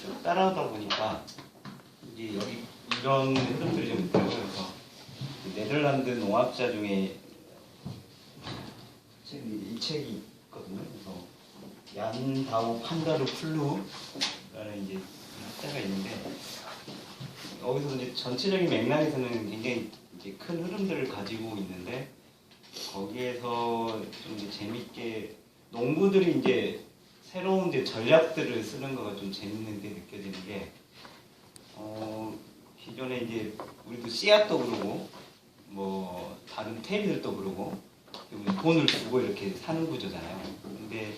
쭉 따라오다 보니까 이제 여기 이런 흐름들이 좀 있더라고요. 그래서 네덜란드 농학자 중에 이 책이 있거든요. 그래서 얀 다우 판다르 플루라는 이제 학자가 있는데 여기서 이제 전체적인 맥락에서는 굉장히 이제 큰 흐름들을 가지고 있는데 거기에서 좀 이제 재밌게 농부들이 이제 새로운 이제 전략들을 쓰는 거가 좀 재밌는 게 느껴지는 게 기존에 이제 우리도 씨앗도 그러고 뭐 다른 테이블도 그러고 돈을 주고 이렇게 사는 구조잖아요. 근데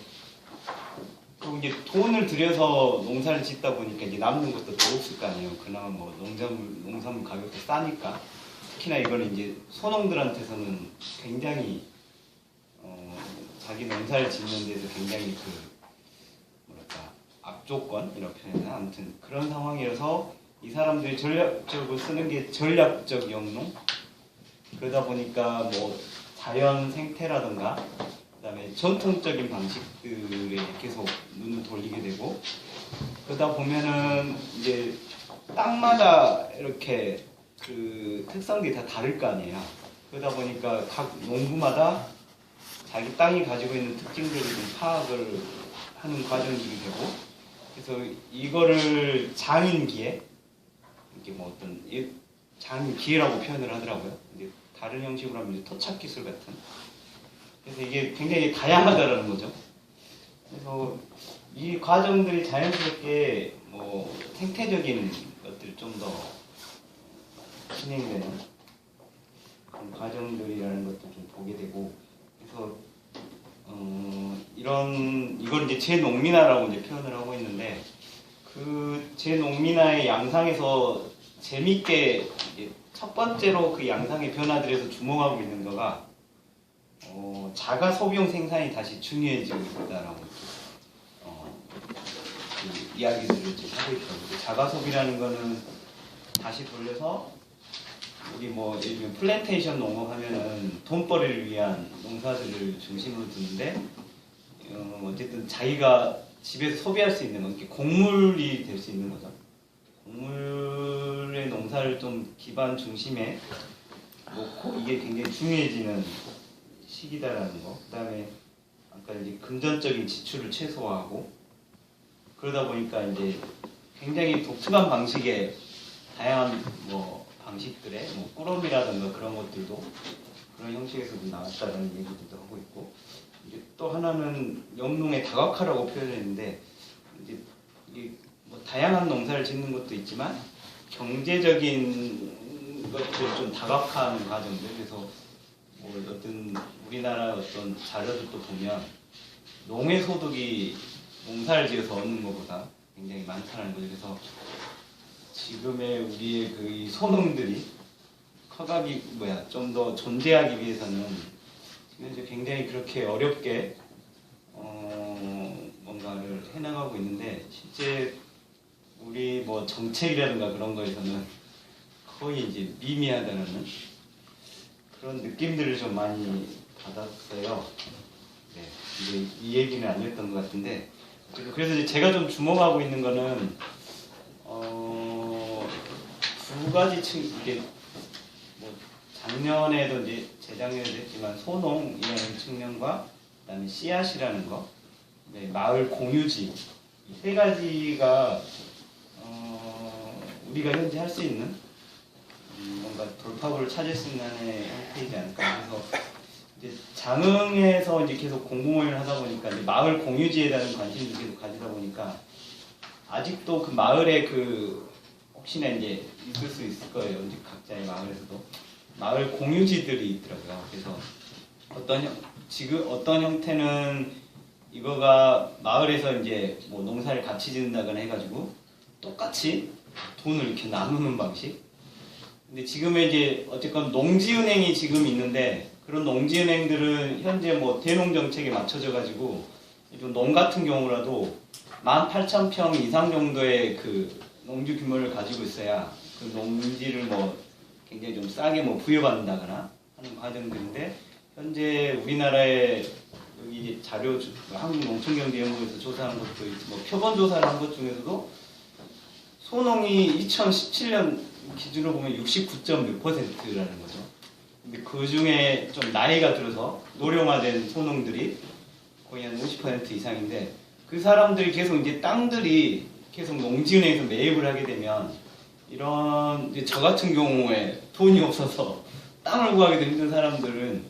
또 이제 돈을 들여서 농사를 짓다 보니까 이제 남는 것도 더 없을 거 아니에요. 그나마 뭐 농산물 가격도 싸니까. 특히나 이거는 이제 소농들한테서는 굉장히 자기 농사를 짓는 데서 굉장히 뭐랄까 악조건이라고 표현하나 아무튼 그런 상황이라서 이 사람들이 전략적으로 쓰는 게 전략적 영농. 그러다 보니까 뭐 자연 생태라든가 그다음에 전통적인 방식들에 계속 눈을 돌리게 되고 그러다 보면은 이제 땅마다 이렇게 그 특성들이 다 다를 거 아니에요. 그러다 보니까 각 농부마다 자기 땅이 가지고 있는 특징들을 좀 파악을 하는 과정이 되고 그래서 이거를 장인기회 이렇게 뭐 어떤 장인기회라고 표현을 하더라고요. 이제 다른 형식으로 하면 이제 토착 기술 같은. 그래서 이게 굉장히 다양하다라는 거죠. 그래서 이 과정들이 자연스럽게 뭐 생태적인 것들이 좀 더 진행되는 그런 과정들이라는 것도 좀 보게 되고 그래서 이걸 이제 제농민화라고 이제 표현을 하고 있는데 그 제농민화의 양상에서 재밌게 이제 첫 번째로 그 양상의 변화들에서 주목하고 있는 거가 자가 소비용 생산이 다시 중요해지고 있다라고 그 이야기들을 지금 하고 있거든요. 자가 소비라는 거는 다시 돌려서 우리 뭐 예를 들면 플랜테이션 농업하면은 돈벌이를 위한 농사들을 중심으로 두는데 어쨌든 자기가 집에서 소비할 수 있는 이렇게 곡물이 될 수 있는 거죠. 곡물의 농사를 좀 기반 중심에 놓고 이게 굉장히 중요해지는 시기다라는 거. 그다음에 아까 이제 금전적인 지출을 최소화하고 그러다 보니까 이제 굉장히 독특한 방식의 다양한 뭐 방식들의 뭐 꾸러미라든가 그런 것들도 그런 형식에서도 나왔다는 얘기들도 하고 있고 이제 또 하나는 영농의 다각화라고 표현했는데 이제 이게 뭐 다양한 농사를 짓는 것도 있지만 경제적인 것들을 좀 다각화하는 과정들 그래서 뭐 어떤 우리나라 어떤 자료들도 보면 농해 소득이 농사를 지어서 얻는 것보다 굉장히 많다는 거죠. 그래서 지금의 우리의 그 소농들이 커가기 좀 더 존재하기 위해서는 지금 이제 굉장히 그렇게 어렵게 뭔가를 해나가고 있는데 실제 우리 뭐 정책이라든가 그런 거에서는 거의 이제 미미하다는 그런 느낌들을 좀 많이 받았어요. 네, 이제 이 얘기는 아니었던 것 같은데 그래서 이제 제가 좀 주목하고 있는 거는 두 가지 이게 뭐 작년에도 이제 재작년에도 했지만 소농이라는 측면과 그다음에 씨앗이라는 거, 네, 마을 공유지 이 세 가지가 우리가 현재 할 수 있는 뭔가 돌파구를 찾을 수 있는 하나의 형태이지 않을까. 그래서 이제 장흥에서 이제 계속 공공모임을 하다 보니까 이제 마을 공유지에 대한 관심도 계속 가지다 보니까 아직도 그 마을에 혹시나 이제 있을 수 있을 거예요. 이제 각자의 마을에서도 마을 공유지들이 있더라고요. 그래서 어떤 형태는 이거가 마을에서 이제 뭐 농사를 같이 짓는다거나 해가지고 똑같이 돈을 이렇게 나누는 방식. 근데 지금의 이제 어쨌건 농지은행이 지금 있는데 그런 농지은행들은 현재 뭐 대농 정책에 맞춰져 가지고 농 같은 경우라도 18,000평 이상 정도의 그 농지 규모를 가지고 있어야 그 농지를 뭐 굉장히 좀 싸게 뭐 부여받는다거나 하는 과정들인데 현재 우리나라의 여기 자료 한국농촌경제연구에서 조사한 것도 있고 뭐 표본 조사를 한 것 중에서도 소농이 2017년 기준으로 보면 69.6%라는 거죠. 근데 그 중에 좀 나이가 들어서 노령화된 소농들이 거의 한 50% 이상인데, 그 사람들이 계속 이제 땅들이 계속 농지은행에서 매입을 하게 되면, 이런 이제 저 같은 경우에 돈이 없어서 땅을 구하기도 힘든 사람들은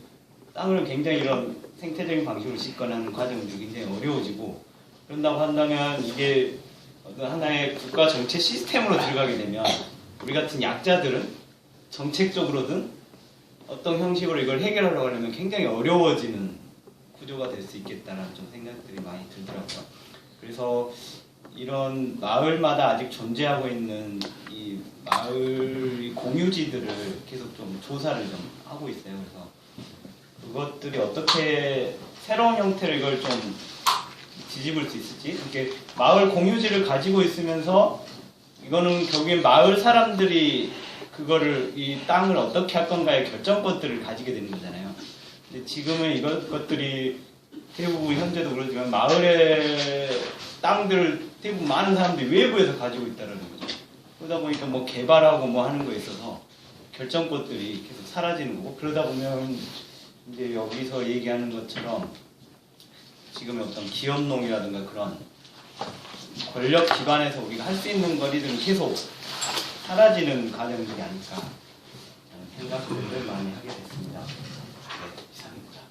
땅을 굉장히 이런 생태적인 방식으로 짓거나 하는 과정들이 굉장히 어려워지고, 그런다고 한다면 이게 어떤 하나의 국가 정책 시스템으로 들어가게 되면 우리 같은 약자들은 정책적으로든 어떤 형식으로 이걸 해결하려고 하려면 굉장히 어려워지는 구조가 될 수 있겠다는 좀 생각들이 많이 들더라고요. 그래서 이런 마을마다 아직 존재하고 있는 이 마을 공유지들을 계속 좀 조사를 좀 하고 있어요. 그래서 그것들이 어떻게 새로운 형태로 이걸 좀 뒤집을 수 있을지, 이렇게 마을 공유지를 가지고 있으면서 이거는 결국엔 마을 사람들이 그거를 이 땅을 어떻게 할 건가의 결정권들을 가지게 되는 거잖아요. 근데 지금은 이것들이 대부분 현재도 그러지만 마을의 땅들을 대부분 많은 사람들이 외부에서 가지고 있다는 거죠. 그러다 보니까 뭐 개발하고 뭐 하는 거에 있어서 결정권들이 계속 사라지는 거고, 그러다 보면 이제 여기서 얘기하는 것처럼 지금의 어떤 기업농이라든가 그런 권력 기반에서 우리가 할 수 있는 거리들은 계속 사라지는 과정들이 아닐까 하는 생각들을 많이 하게 됐습니다. 네, 이상입니다.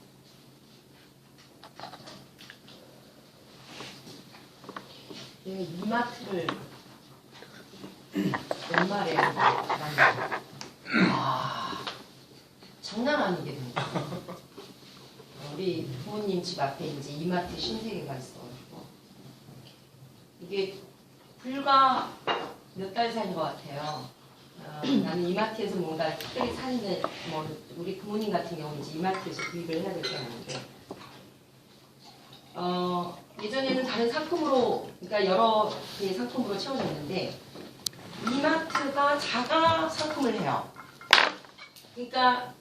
네, 이마트를 연말에 만들었어요. 장난 아니게 됩니다. 우리 부모님 집 앞에 이제 이마트 신세계가 있어가지고 이게 불과 몇 달 사이인 것 같아요. 나는 이마트에서 뭔가 특별히 사는데, 뭐 우리 부모님 같은 경우는 이제 이마트에서 구입을 해야 될 게 아닌데, 예전에는 다른 상품으로, 그러니까 여러 개의 상품으로 채워졌는데 이마트가 자가 상품을 해요. 그러니까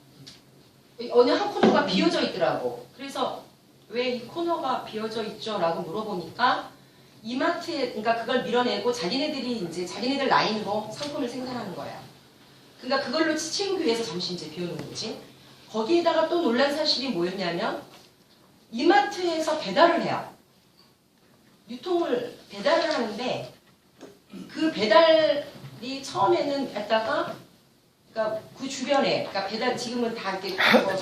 어느 한 코너가 비어져 있더라고. 그래서 왜 이 코너가 비어져 있죠? 라고 물어보니까 이마트에, 그러니까 그걸 밀어내고 자기네들이 이제 자기네들 라인으로 상품을 생산하는 거야. 그러니까 그걸로 채우기 위해서 잠시 이제 비워놓은 거지. 거기에다가 또 놀란 사실이 뭐였냐면 이마트에서 배달을 해요. 유통을 배달을 하는데 그 배달이 처음에는 갖다가, 그러니까 그 주변에, 그러니까 배달 지금은 다 이렇게 큰 거리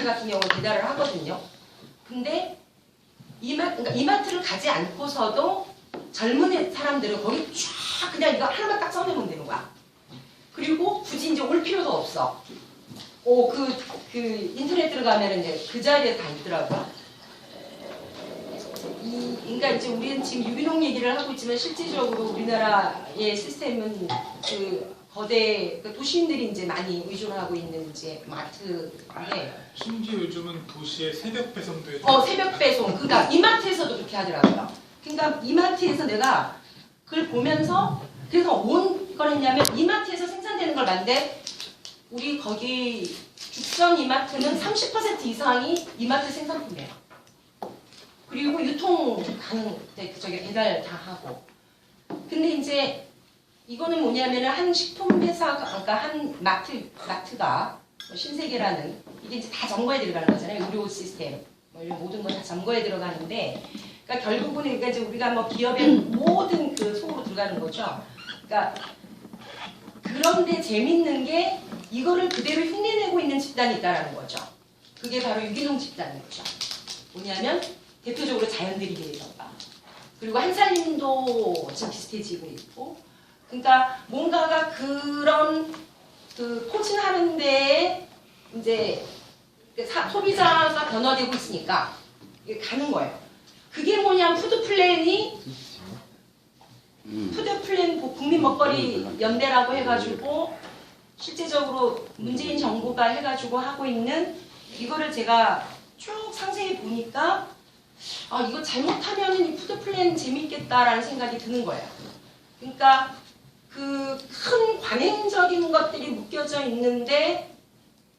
같은 경우 배달을 하거든요. 근데 그러니까 이마트를 가지 않고서도 젊은 사람들은 거기 쫙 그냥 이거 하나만 딱 써내면 되는 거야. 그리고 굳이 이제 올 필요도 없어. 그 인터넷 들어가면 이제 그 자리에 다 있더라고요. 그러니까 이제 우리는 지금 유기농 얘기를 하고 있지만 실질적으로 우리나라의 시스템은 그 거대 도시인들이 이제 많이 의존하고 있는 이제 마트인데, 심지어 요즘은 도시에 새벽 배송도 해줘. 새벽 배송. 그러니까 이마트에서도 그렇게 하더라고요. 그러니까 이마트에서 내가 그걸 보면서 그래서 뭔 했냐면 이마트에서 생산되는 걸 봤는데 우리 거기 죽전 이마트는 30% 이상이 이마트 생산품이에요. 그리고 유통 가능, 저기 배달 다 하고. 근데 이제 이거는 뭐냐면은 한 식품 회사가, 그러니까 한 마트가 신세계라는, 이게 이제 다 점거에 들어가는 거잖아요. 의료 시스템, 뭐 이런 모든 거 다 점거에 들어가는데, 그러니까 결국은 그러니까 이제 우리가 뭐 기업의 모든 그 속으로 들어가는 거죠. 그러니까 그런데 재밌는 게 이거를 그대로 흉내내고 있는 집단이 있다라는 거죠. 그게 바로 유기농 집단인 거죠. 뭐냐면 대표적으로 자연드리게이던가, 그리고 한살림도 지금 비슷해지고 있고, 그러니까 뭔가가 그런 그 포진하는 데에 이제 소비자가 변화되고 있으니까 이게 가는 거예요. 그게 뭐냐면 푸드플랜 국민 먹거리 연대라고 해가지고 실제적으로 문재인 정부가 해가지고 하고 있는 이거를 제가 쭉 상세히 보니까 이거 잘못하면 이 푸드플랜 재밌겠다라는 생각이 드는 거예요. 그러니까 그 큰 관행적인 것들이 묶여져 있는데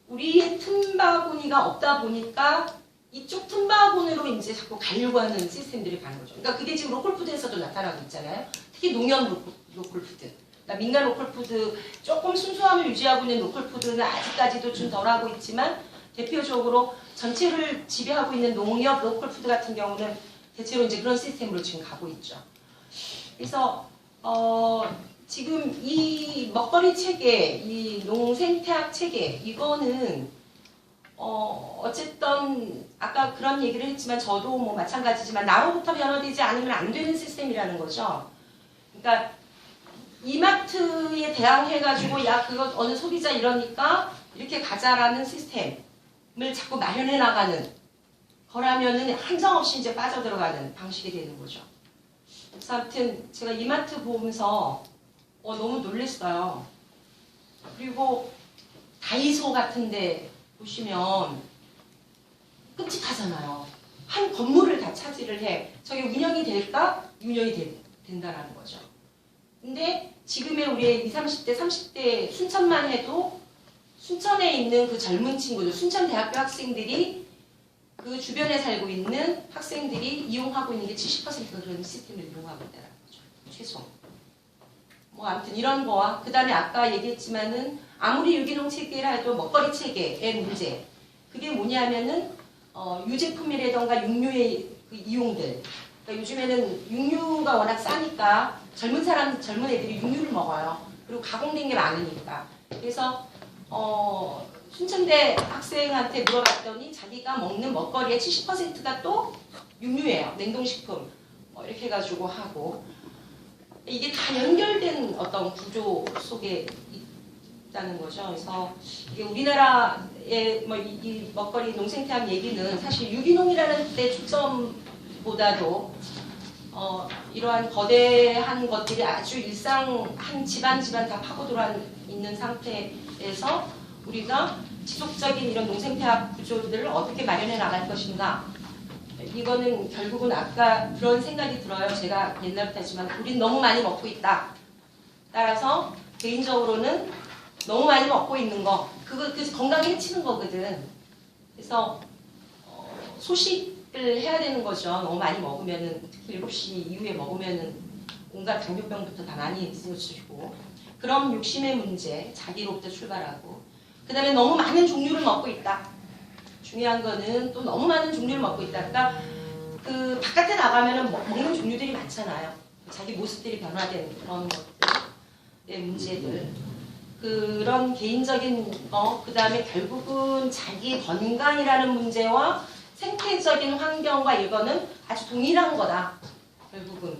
우리의 틈바구니가 없다 보니까 이쪽 품바군으로 이제 자꾸 가려고 하는 시스템들이 가는 거죠. 그러니까 그게 지금 로컬푸드에서도 나타나고 있잖아요. 특히 농협 로컬푸드. 그러니까 민간 로컬푸드 조금 순수함을 유지하고 있는 로컬푸드는 아직까지도 좀 덜하고 있지만 대표적으로 전체를 지배하고 있는 농협 로컬푸드 같은 경우는 대체로 이제 그런 시스템으로 지금 가고 있죠. 그래서 지금 이 먹거리 체계, 이 농생태학 체계 이거는 어쨌든 아까 그런 얘기를 했지만 저도 뭐 마찬가지지만 나로부터 변화되지 않으면 안 되는 시스템이라는 거죠. 그러니까 이마트에 대항해가지고 야 그거 어느 소비자 이러니까 이렇게 가자라는 시스템을 자꾸 마련해 나가는 거라면은 한정없이 이제 빠져들어가는 방식이 되는 거죠. 그래서 아무튼 제가 이마트 보면서 너무 놀랐어요. 그리고 다이소 같은데 보시면 끔찍하잖아요. 한 건물을 다 차지를 해. 저게 운영이 될까? 운영이 된다라는 거죠. 근데 지금의 우리의 20, 30대, 30대 순천만 해도 순천에 있는 그 젊은 친구들, 순천대학교 학생들이 그 주변에 살고 있는 학생들이 이용하고 있는 게 70%가 그런 시스템을 이용하고 있다는 거죠. 최소. 뭐 아무튼 이런 거와 그 다음에 아까 얘기했지만은 아무리 유기농 체계라 해도 먹거리 체계의 문제. 그게 뭐냐면은 유제품이라던가 육류의 그 이용들. 그러니까 요즘에는 육류가 워낙 싸니까 젊은 애들이 육류를 먹어요. 그리고 가공된 게 많으니까. 그래서 순천대 학생한테 물어봤더니 자기가 먹는 먹거리의 70%가 또 육류예요. 냉동식품. 이렇게 해가지고 하고. 이게 다 연결된 어떤 구조 속에 있다는 거죠. 그래서 이게 우리나라의 이 먹거리 농생태학 얘기는 사실 유기농이라는 데 초점보다도 이러한 거대한 것들이 아주 일상 한 집안 다 파고들어 있는 상태에서 우리가 지속적인 이런 농생태학 구조들을 어떻게 마련해 나갈 것인가. 이거는 결국은 아까 그런 생각이 들어요. 제가 옛날부터 했지만 우린 너무 많이 먹고 있다. 따라서 개인적으로는 너무 많이 먹고 있는 거 그거 건강에 해치는 거거든. 그래서 소식을 해야 되는 거죠. 너무 많이 먹으면은 특히 7시 이후에 먹으면은 온갖 당뇨병부터 다 많이 있으시고 그런 욕심의 문제 자기로부터 출발하고 그 다음에 너무 많은 종류를 먹고 있다. 중요한 거는 또 너무 많은 종류를 먹고 있다. 그러니까 그 바깥에 나가면은 먹는 종류들이 많잖아요. 자기 모습들이 변화된 그런 것들의 문제들. 그런 개인적인 거, 그 다음에 결국은 자기 건강이라는 문제와 생태적인 환경과 이거는 아주 동일한 거다. 결국은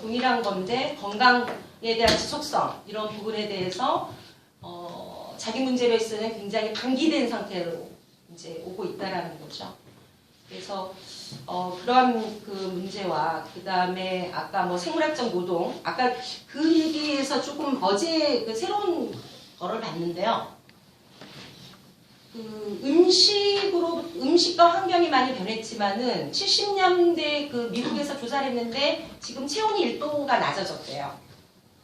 동일한 건데 건강에 대한 지속성 이런 부분에 대해서 자기 문제로서는 굉장히 방기된 상태로 이제 오고 있다라는 거죠. 그래서 그런 그 문제와 그 다음에 아까 뭐 생물학적 노동 아까 그 얘기에서 조금 어제 그 새로운 거를 봤는데요. 그 음식과 환경이 많이 변했지만은 70년대 그 미국에서 조사를 했는데 지금 체온이 1도가 낮아졌대요.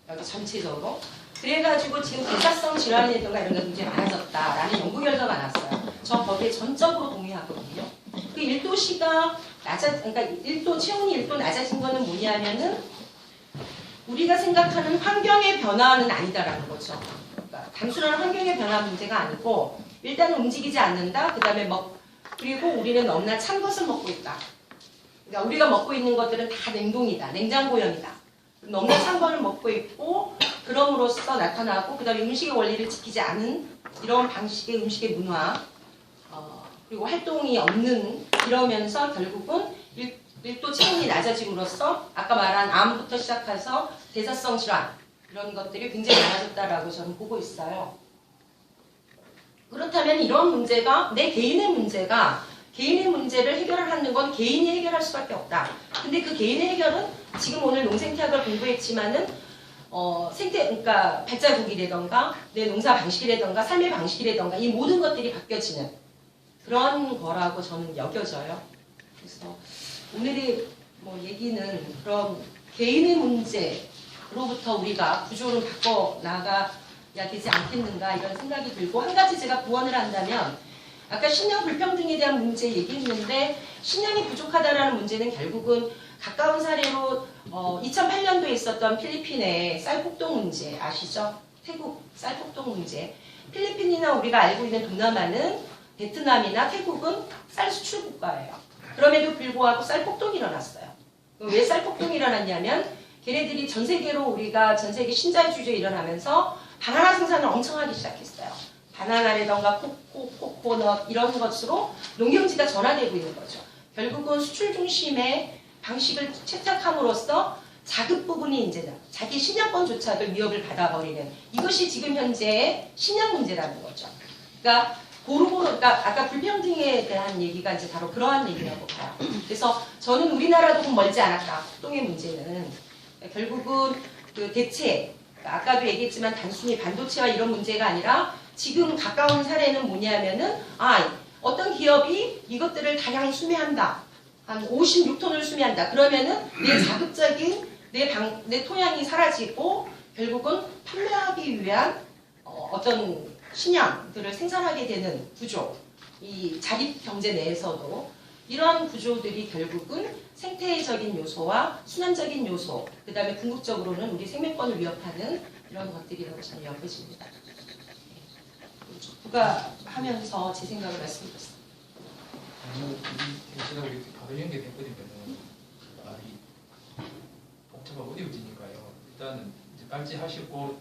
여기 전체적으로. 그래가지고 지금 대사성 질환이라든가 이런 게 굉장히 많아졌다라는 연구 결과가 나왔어요. 저 거기에 전적으로 동의하거든요. 그 1도씨가 그러니까 1도, 체온이 1도 낮아진 거는 뭐냐면은 우리가 생각하는 환경의 변화는 아니다라는 거죠. 그러니까 단순한 환경의 변화 문제가 아니고 일단은 움직이지 않는다. 그 다음에 그리고 우리는 너무나 찬 것을 먹고 있다. 그러니까 우리가 먹고 있는 것들은 다 냉동이다. 냉장고형이다. 너무나 찬 거를 먹고 있고 그럼으로써 나타나고 그 다음에 음식의 원리를 지키지 않은 이런 방식의 음식의 문화 그리고 활동이 없는 이러면서 결국은 1도 체온이 낮아짐으로써 아까 말한 암부터 시작해서 대사성 질환 이런 것들이 굉장히 많아졌다라고 저는 보고 있어요. 그렇다면 이런 문제가 내 개인의 문제를 해결하는 건 개인이 해결할 수밖에 없다. 근데 그 개인의 해결은 지금 오늘 농생태학을 공부했지만은 그러니까 발자국이라던가 내 농사 방식이라던가 삶의 방식이라던가 이 모든 것들이 바뀌어지는 그런 거라고 저는 여겨져요. 그래서 오늘의 얘기는 그런 개인의 문제로부터 우리가 구조를 바꿔 나가야 되지 않겠는가 이런 생각이 들고 한 가지 제가 구원을 한다면 아까 신양 불평등에 대한 문제 얘기했는데 신양이 부족하다라는 문제는 결국은 가까운 사례로 2008년도에 있었던 필리핀의 쌀폭동 문제 아시죠? 태국 쌀폭동 문제. 필리핀이나 우리가 알고 있는 동남아는 베트남이나 태국은 쌀 수출 국가예요. 그럼에도 불구하고 쌀폭동이 일어났어요. 왜 쌀폭동이 일어났냐면 걔네들이 전 세계로 우리가 전 세계 신자유주의가 일어나면서 바나나 생산을 엄청 하기 시작했어요. 바나나라던가 코코넛 이런 것으로 농경지가 전환되고 있는 거죠. 결국은 수출 중심의 방식을 채택함으로써 자급 부분이 이제 자기 신약권조차도 위협을 받아버리는 이것이 지금 현재의 신약 문제라는 거죠. 그러니까 그러니까 아까 불평등에 대한 얘기가 이제 바로 그러한 얘기라고 봐요. 그래서 저는 우리나라도 좀 멀지 않았다. 폭동의 문제는 결국은 그 대체 아까도 얘기했지만 단순히 반도체와 이런 문제가 아니라 지금 가까운 사례는 뭐냐면은 어떤 기업이 이것들을 다량히 수매한다. 한 56톤을 수매한다. 그러면은 내 자급적인 내 토양이 사라지고 결국은 판매하기 위한 어떤 신양들을 생산하게 되는 구조. 이 자립 경제 내에서도 이러한 구조들이 결국은 생태적인 요소와 순환적인 요소, 그 다음에 궁극적으로는 우리 생명권을 위협하는 이런 것들이라고 저는 여겨집니다. 부가하면서 제 생각을 말씀드렸습니다. 대신하고 이렇게 바로 연결해버리면 복잡하고 어려워지니까요. 일단은 이제 발제하시고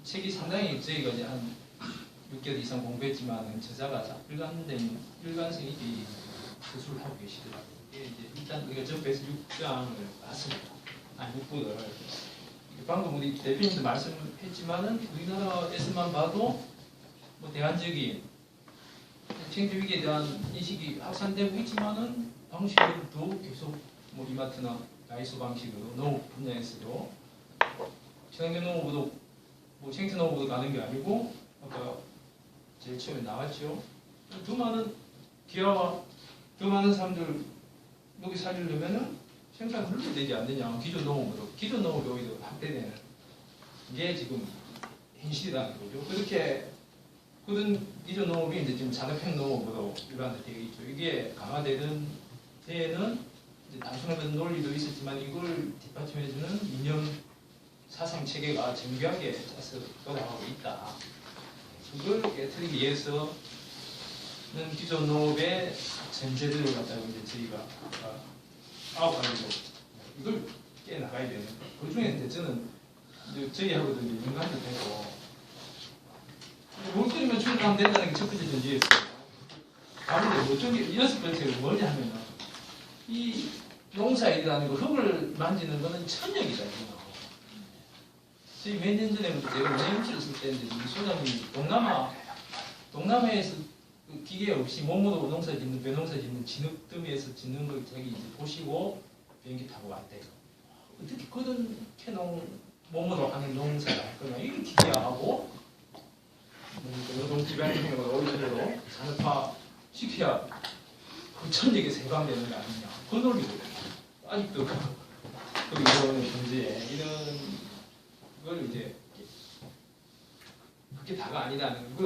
이 책이 상당히 저희가 이제 한 6개월 이상 공부했지만은 저자가 일관성 있게 서술을 하고 계시더라고요. 이게 이제 일단 우리가 접해서 6장을 봤습니다. 6부를 방금 우리 대표님도 말씀했지만은 우리나라에서만 봐도 뭐 대안적인 생태 위기에 대한 인식이 확산되고 있지만은 방식으로도 계속 뭐 이마트나 다이소 방식으로 농업 분야에서도 친환경 농업으로 뭐 생태 농업으로 가는 게 아니고 아까 제일 처음에 나왔죠. 더 많은 기아와 더 많은 사람들 여기 살리려면은 생산 hul로 되지 않느냐. 기존 농업이 오히려 확대되는 게 지금 현실이라는 거죠. 그렇게 그런 기존 농업이 이제 지금 산업형 농업으로 일반화되어 있죠. 이게 강화되는 데에는 이제 단순한 논리도 있었지만 이걸 뒷받침해주는 이념 사상 체계가 정교하게 짜서 돌아가고 있다. 그걸 깨트리기 위해서는 기존 농업의 전제들을 갖다가 이제 저희가 9가지로 이걸 깨 나가야 되는 거. 그 중에 저는 이제 저희하고도 이제 연관도 되고. 목소리만 충족하면 된다는 게 첫 번째 전제였어요. 다른데 뭐쪽이 6번째가 뭐냐 하면은 이 농사일이라는 거 흙을 만지는 거는 천역이다. 저희 몇 년 전에부터 제가 원행치를 쓸 때인데 우리 소장님이 동남아에서 그 기계 없이 몸으로 농사 짓는 배농사 짓는 진흙더미에서 짓는 걸 자기 이제 보시고 비행기 타고 왔대요. 어떻게 그런 몸으로 하는 농사를 할 거냐. 이게 기계화하고 노동 지방행으로 오리지널로 산업화 시켜야 그 천역에 세방되는 거 아니냐. 그 논리거든요. 아직도 그 이런 문제에 이런 걸 이제 그게 다가 아니라는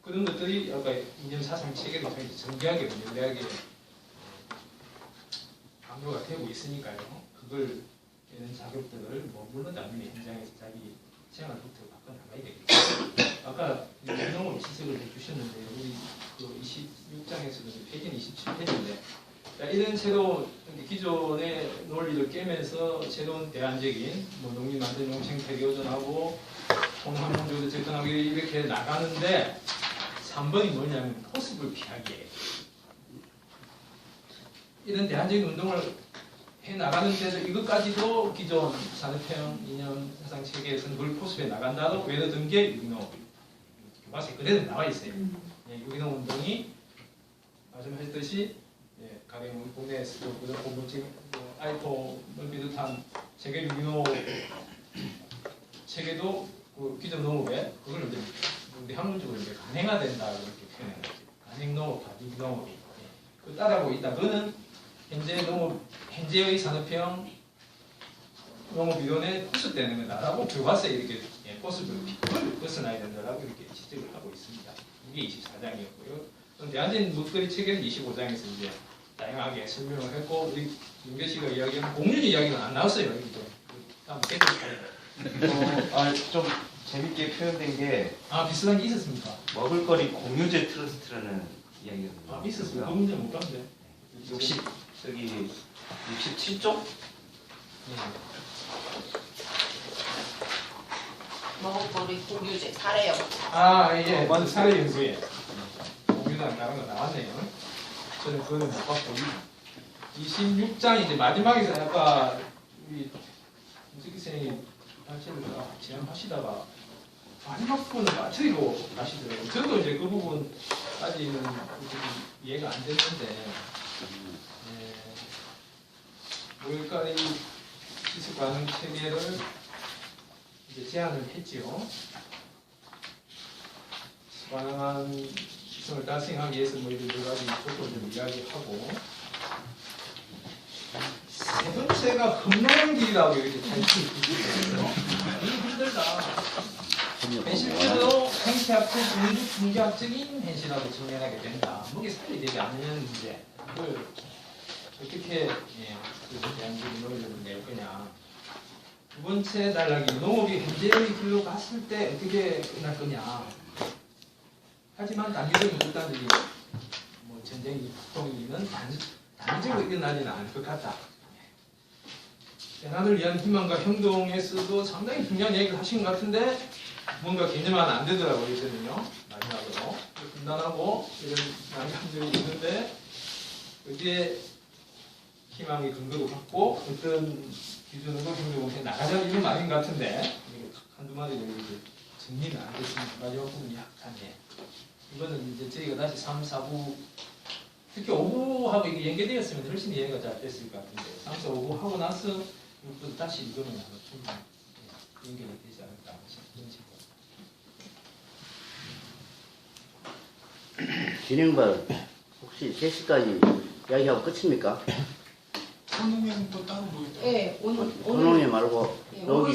그런 것들이 아까 이념 사상 체계도 정교하게 명료하게 강조가 되고 있으니까요. 그걸 되는 작업들을 뭐 물론 나중에 현장에서 자기 생활부터 바꿔 나가야 되겠죠. 아까 농업 지적을 해주셨는데 우리 그 26장에서도 페이지는 27페이지인데 이런 새로운 기존의 논리를 깨면서 새로운 대안적인 뭐 농민 만든 용생태계 보존하고 통합농조도 접근하고 이렇게 나가는데 3번이 뭐냐면 포습을 피하기에 이런 대안적인 운동을 해 나가는 데서 이것까지도 기존 산업형 이념 사상 체계에서는 그걸 포습해 나간다고 외워둔 게 유기농 교과서에 그대로 나와 있어요. 유기농 운동이 말씀하셨듯이 가령 우리 국내에서도 지금 아이폰을 비롯한 세계 유기농 체계도 그 기존 농업에 그걸 이제 우리 학문적으로 이제 간행화된다 이렇게 표현해요. 간행농업과 유기농업이 그 따라하고 있다. 그거는 현재의 산업형 농업위원회 호수되는 거다라고 교과서에 이렇게 호수를 벗어나야 된다라고 이렇게 지적을 하고 있습니다. 이게 24장이었고요. 대안진 묻거리 체계는 25장에서 이제 다양하게 설명을 했고 우리 윤계 씨가 이야기한 공유지 이야기는 안 나왔어요. 여기도. 다음 좀 재밌게 표현된 게 비슷한 게 있었습니까? 먹을거리 공유제 트러스트라는 이야기가 있었어요. 그 문제 못 봤는데. 67쪽? 먹을거리 공유제 사례요. 예. 맞아. 사례 연구에. 공유랑 다른 거 나왔네요. 저는 그거는 못 봤고. 26장 이제 마지막에서 아까 우리 김석기 선생님이 발제를 진행하시다가 마지막 부분을 빠뜨리고 가시더라고요. 저도 이제 그 부분까지는 이해가 안 됐는데, 먹을거리 시수 가능 체계를 이제 제안을 했지요. 가능한 시성을 달성하기 위해서 뭐 이런 여러 가지 조건을 이야기하고, 세 번째가 험난한 길이라고 이렇게 타이틀을 붙이거든요. 이게 힘들다. 현실적으로 행태 합체 중개학적인 현실하고 정연하게 된다. 목이 살리되지 않는 문제. 그걸 어떻게 대한민국 논의를 낼 거냐. 두 번째 단락이 농업이 현재의 길로 갔을 때 어떻게 끝날 거냐. 하지만 단기적인 결단들이 뭐 전쟁이 폭동이는 단기적으로 일어나지는 않을 것 같다. 대안을 위한 희망과 행동에서도 상당히 중요한 얘기를 하신 것 같은데 뭔가 개념화는 안 되더라고요. 이제는요. 마지막으로 분단하고 이런 난감들이 있는데 여기에 희망의 근거도 갖고 어떤 기준으로 행동을 나가자 이런 말인 것 같은데 한두 마디 이렇게 정리는 안 됐습니다. 마지막 부분이 약간 이거는 이제 저희가 다시 3, 4부 특히 5부하고 이게 연계되었으면 훨씬 이해가 잘 됐을 것 같은데 3, 4, 5부 하고 나서 또 다시 이거는 좀 연결이 되지 않을까 싶은 식으로. 진행반 혹시 3시까지 이야기하고 끝입니까? 선홍에는 또 따로 뭐 있다. 네, 오늘 선홍이 말고 여기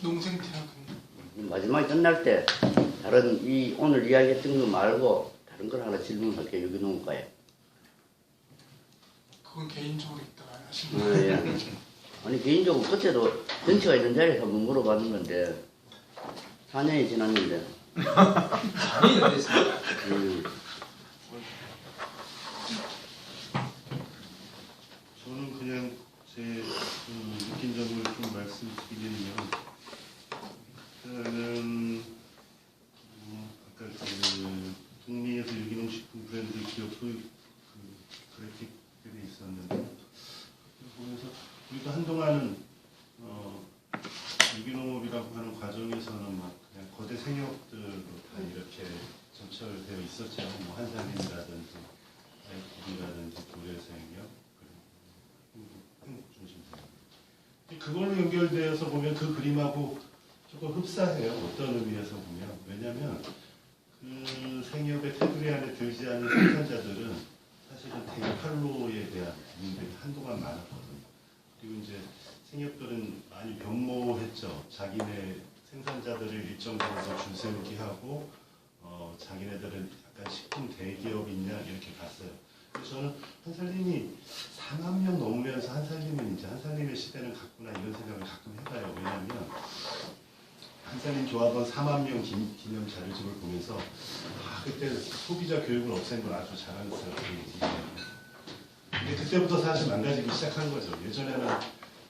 농생태학. 마지막에 끝날 때 다른 오늘 이야기했던 거 말고 다른 걸 하나 질문할게요. 유기농가에. 그건 개인적으로 있다가 하시는 거예요. 예. 아니 개인적으로 그때도 전체가 있는 자리에서 한번 물어봤는 건데 4년이 지났는데 이해가 됐습니다. 저는 그냥 제 느낀 점을 좀 말씀드리면 일단은 아까 그 북미에서 유기농 식품 브랜드 기업 소유 그래픽들이 있었는데 보면서 우리도 한동안은 유기농업이라고 하는 과정에서는 막 그냥 거대 생협들로 다 이렇게 점철되어 있었죠. 뭐 한산림이라든지 아이티비라든지 도래생협 그걸로 연결되어서 보면 그 그림하고 조금 흡사해요. 어떤 의미에서 보면. 왜냐하면 그 생협의 테두리 안에 들지 않은 생산자들은 사실은 대팔로에 대한 문제가 한동안 많았거든요. 그리고 이제 생협들은 많이 변모했죠. 자기네 생산자들을 일정 정도 줄 세우기 하고 자기네들은 약간 식품 대기업이냐 이렇게 갔어요. 그래서 저는 한살림이 4만 명 넘으면서 한살림은 이제 한살림의 시대는 갔구나 이런 생각을 가끔 해봐요. 왜냐하면 한살림 조합원 4만 명 기념 자료집을 보면서 그때 소비자 교육을 없앤 건 아주 자랑스럽게 얘기해요. 근데 그때부터 사실 망가지기 시작한 거죠. 예전에는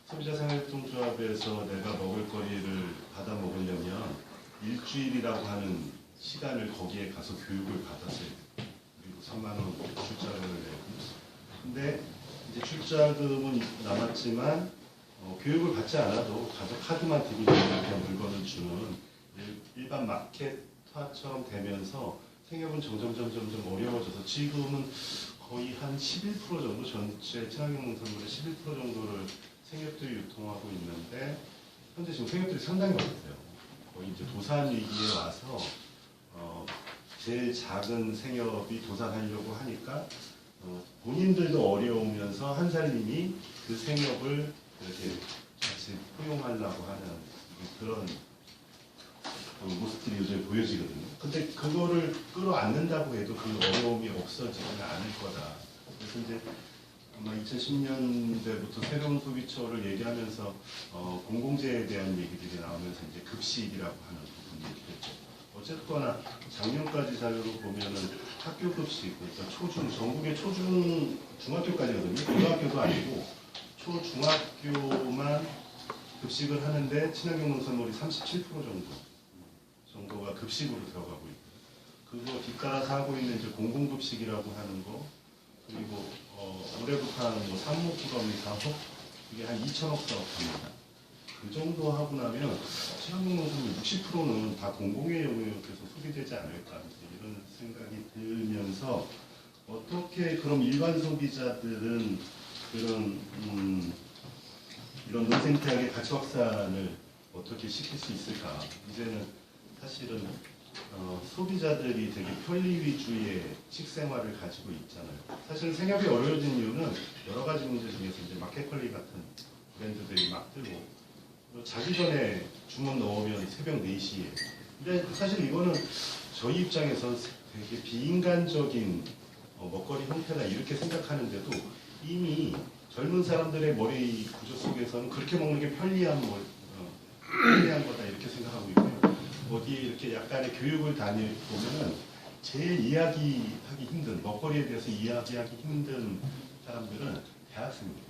소비자생활협동조합에서 내가 먹을 거리를 받아 먹으려면 일주일이라고 하는 시간을 거기에 가서 교육을 받았어요. 그리고 3만 원 출자금을 내고. 근데 이제 출자금은 남았지만 교육을 받지 않아도 가서 카드만 들이면 이렇게 물건을 주는 일반 마켓화처럼 되면서 생협은 점점 어려워져서 지금은 거의 한 11% 정도 전체 친환경농산물의 11% 정도를 생협들이 유통하고 있는데 현재 지금 생협들이 상당히 많대요. 거의 이제 도산 위기에 와서 제일 작은 생협이 도산하려고 하니까 본인들도 어려우면서 한살림이 그 생협을 이렇게 같이 포용하려고 하는 그런 모습들이 요즘 보여지거든요. 근데 그거를 끌어안는다고 해도 그 어려움이 없어지지는 않을 거다. 그래서 이제 아마 2010년대부터 새로운 소비처를 얘기하면서 공공재에 대한 얘기들이 나오면서 이제 급식이라고 하는 부분이 얘기했죠. 어쨌거나 작년까지 자료로 보면은 학교 급식, 그러니까 초중, 전국의 초중, 중학교까지거든요. 고등학교도 아니고 초중학교만 급식을 하는데 친환경 농산물이 37% 정도가 급식으로 들어가고 있고, 그거 뒤따라서 하고 있는 이제 공공급식이라고 하는 거, 그리고 올해부터 하는 뭐 산목구더미 사업, 이게 한 2천억 사업 합니다. 그 정도 하고 나면 친환경 농산물 60%는 다 공공의 영역에서 소비되지 않을까 이런 생각이 들면서, 어떻게 그럼 일반 소비자들은 그런 이런 농생태학의 가치 확산을 어떻게 시킬 수 있을까? 이제는 사실은 소비자들이 되게 편리 위주의 식생활을 가지고 있잖아요. 사실 생협이 어려워진 이유는 여러 가지 문제 중에서 이제 마켓컬리 같은 브랜드들이 막 뜨고, 자기 전에 주문 넣으면 새벽 4시에. 근데 사실 이거는 저희 입장에서 되게 비인간적인 먹거리 형태다 이렇게 생각하는데도, 이미 젊은 사람들의 머리 구조 속에서는 그렇게 먹는 게 편리한 거다 이렇게 생각하고 있고요. 어디 이렇게 약간의 교육을 다녀보면은 제일 이야기하기 힘든, 먹거리에 대해서 이야기하기 힘든 사람들은 대학생입니다.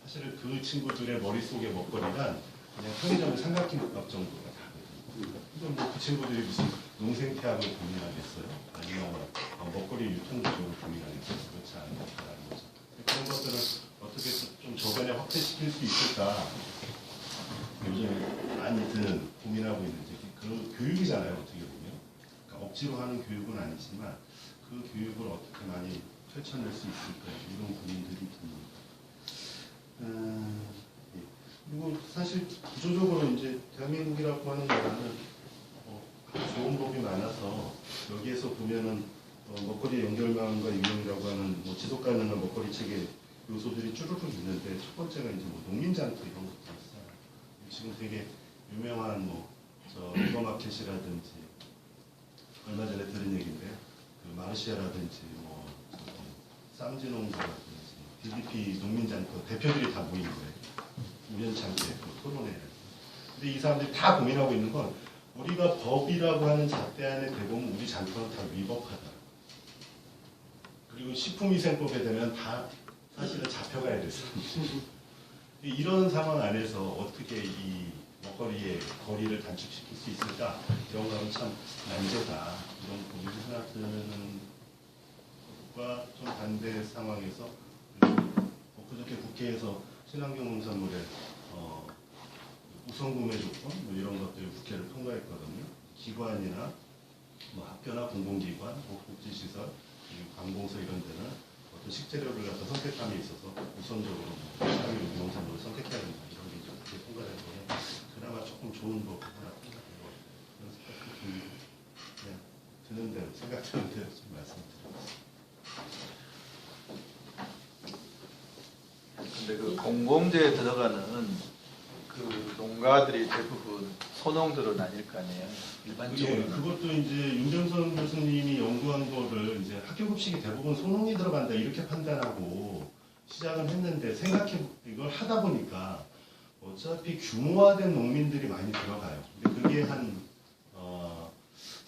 사실은 그 친구들의 머릿속의 먹거리란 그냥 편의점의 삼각김밥 정도가 다거든요. 근데 뭐 그 친구들이 무슨 농생태학을 고민하겠어요? 아니면 먹거리 유통구조를 고민하겠어요? 그렇지 않다라는 거죠. 그런 것들을 어떻게 좀 저변에 확대시킬 수 있을까? 요즘 많이 고민하고 있는지, 그 교육이잖아요, 어떻게 보면. 그러니까 억지로 하는 교육은 아니지만 그 교육을 어떻게 많이 펼쳐낼 수 있을까, 이런 고민들이 듭니다. 예. 그리고 사실 구조적으로 이제 대한민국이라고 하는 나라는 좋은 법이 많아서, 여기에서 보면은 먹거리 연결망과 유형이라고 하는 뭐 지속 가능한 먹거리 체계 요소들이 쭈루룩 있는데, 첫 번째가 이제 뭐 농민장터 이런 것도 있어요. 지금 되게 유명한 리버마켓이라든지, 얼마 전에 들은 얘기인데 그 마르시아라든지 뭐 쌈지농구라든지 DDP 농민장터 대표들이 다 모인 거예요. 우연찮게 토론회. 근데 이 사람들이 다 고민하고 있는 건, 우리가 법이라고 하는 잣대 안에 대보면 우리 장터는 다 위법하다. 그리고 식품위생법에 되면 다 사실은 잡혀가야 돼서 이런 상황 안에서 어떻게 이 먹거리의 거리를 단축시킬 수 있을까? 이런 거는 참 난제다. 이런 고민이 하나 드는 것과 좀 반대 상황에서, 그저께 국회에서 친환경 농산물의 우선 구매 조건 뭐 이런 것들을 국회를 통과했거든요. 기관이나 뭐 학교나 공공기관, 복지시설, 관공서 이런 데는 어떤 식재료를 갖다 선택함에 있어서 우선적으로 친환경 농산물을 선택해야 된다, 이런 게 이제 국회에 통과된 거에 그나마 조금 좋은 법 하나 생각해요. 그런 생각이 그냥 드는 대로, 생각드는 대로 좀 말씀드리겠습니다. 근데 그 공공재에 들어가는 그 농가들이 대부분 소농들은 아닐 거 아니에요. 일반적으로. 예, 그것도 이제 윤정선 교수님이 연구한 거를 이제 학교급식이 대부분 소농이 들어간다 이렇게 판단하고 시작을 했는데, 이걸 하다 보니까 어차피 규모화된 농민들이 많이 들어가요. 근데 그게 한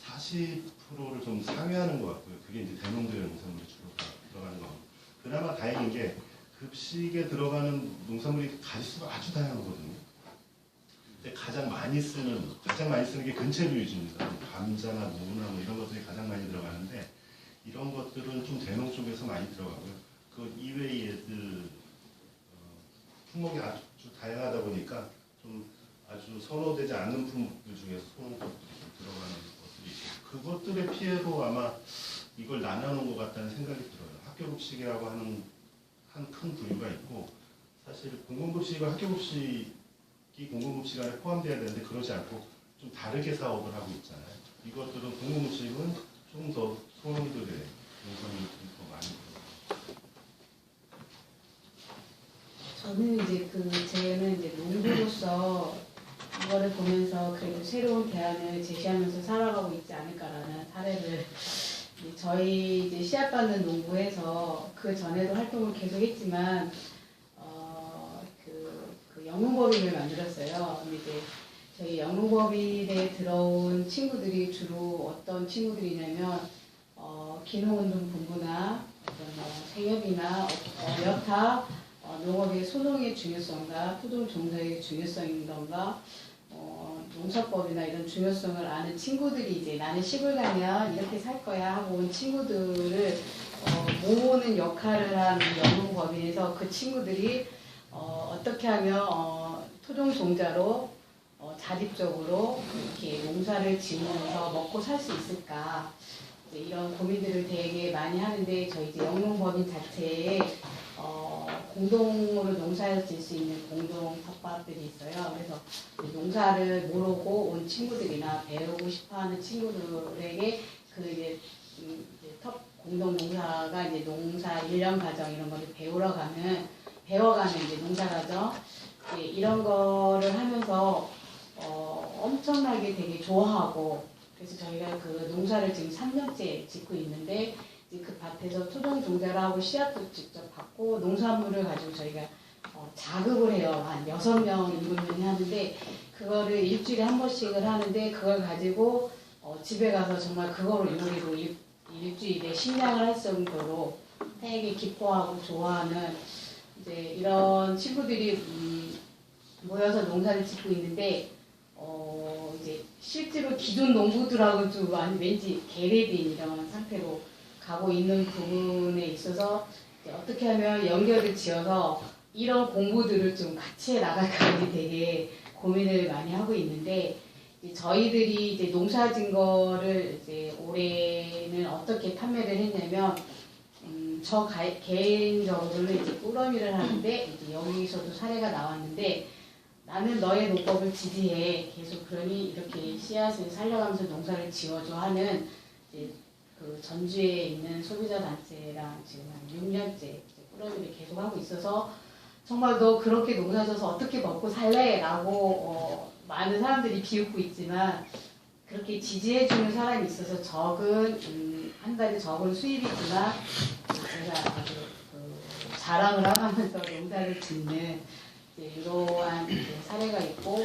40%를 좀 상회하는 것 같고요. 그게 이제 대농들의 농산물이 주로 들어가는 거. 그나마 다행인 게 급식에 들어가는 농산물이 가짓수가 아주 다양하거든요. 근데 가장 많이 쓰는 게 근체류 위주입니다. 감자나 무나 뭐 이런 것들이 가장 많이 들어가는데, 이런 것들은 좀 대농 쪽에서 많이 들어가고요. 그 이외의 품목이 아주 다양하다 보니까 좀 아주 선호되지 않는 품목들 중에서 소농 것들이 좀 들어가는 것들이 있고, 그것들의 피해로 아마 이걸 나눠놓은 것 같다는 생각이 들어요. 학교급식이라고 하는 한 큰 부류가 있고, 사실 공공급식과 학교급식이 공공급식 안에 포함돼야 되는데 그러지 않고 좀 다르게 사업을 하고 있잖아요. 이것들은 공공급식은 좀 더 소농들의 농산물이 더 많이 들어가요. 저는 이제 저는 이제 농부로서 이거를 보면서 그래도 새로운 대안을 제시하면서 살아가고 있지 않을까라는 사례를 저희 이제 씨앗받는 농부에서 그 전에도 활동을 계속했지만 그 영농법인을 만들었어요. 근데 이제 저희 영농법인에 들어온 친구들이 주로 어떤 친구들이냐면 기농운동 본부나 어떤 생협이나 여타 농업의 소송의 중요성과 토종 종자의 중요성이던가 농사법이나 이런 중요성을 아는 친구들이 이제 나는 시골 가면 이렇게 살 거야 하고 온 친구들을 모으는 역할을 한 영농법인에서 그 친구들이 어떻게 하면 토종 종자로 자립적으로 이렇게 농사를 지으면서 먹고 살 수 있을까 이런 고민들을 되게 많이 하는데 저희 이제 영농법인 자체에 공동으로 농사를 지을 수 있는 공동 텃밭들이 있어요. 그래서 농사를 모르고 온 친구들이나 배우고 싶어하는 친구들에게 그 이제 공동 농사가 이제 농사 1년 과정 이런 거를 배워가는 이제 농사 과정 이런 거를 하면서 엄청나게 되게 좋아하고 그래서 저희가 그 농사를 지금 3년째 짓고 있는데 그 밭에서 토종 종자를 하고 씨앗도 직접 받고 농산물을 가지고 저희가 자급을 해요. 한 6명, 7명이 하는데 그거를 일주일에 한 번씩을 하는데 그걸 가지고 집에 가서 정말 그거로 요리로 일주일에 식량을 할 정도로 되게 기뻐하고 좋아하는 이제 이런 친구들이 모여서 농사를 짓고 있는데 이제 실제로 기존 농부들하고 좀 왠지 계례된 이런 상태로 가고 있는 부분에 있어서 어떻게 하면 연결을 지어서 이런 공부들을 좀 같이 해나갈까 되게 고민을 많이 하고 있는데 저희들이 이제 농사진 거를 이제 올해는 어떻게 판매를 했냐면 저 개인적으로는 이제 꾸러미를 하는데 이제 여기서도 사례가 나왔는데 나는 너의 농법을 지지해 계속 그러니 이렇게 씨앗을 살려가면서 농사를 지어줘 하는 이제 그 전주에 있는 소비자 단체랑 지금 한 6년째 꾸러미를 계속 하고 있어서 정말 너 그렇게 농사져서 어떻게 먹고 살래? 라고 많은 사람들이 비웃고 있지만 그렇게 지지해주는 사람이 있어서 한 달에 적은 수입이지만 제가 아주 자랑을 하면서 농사를 짓는 이러한 사례가 있고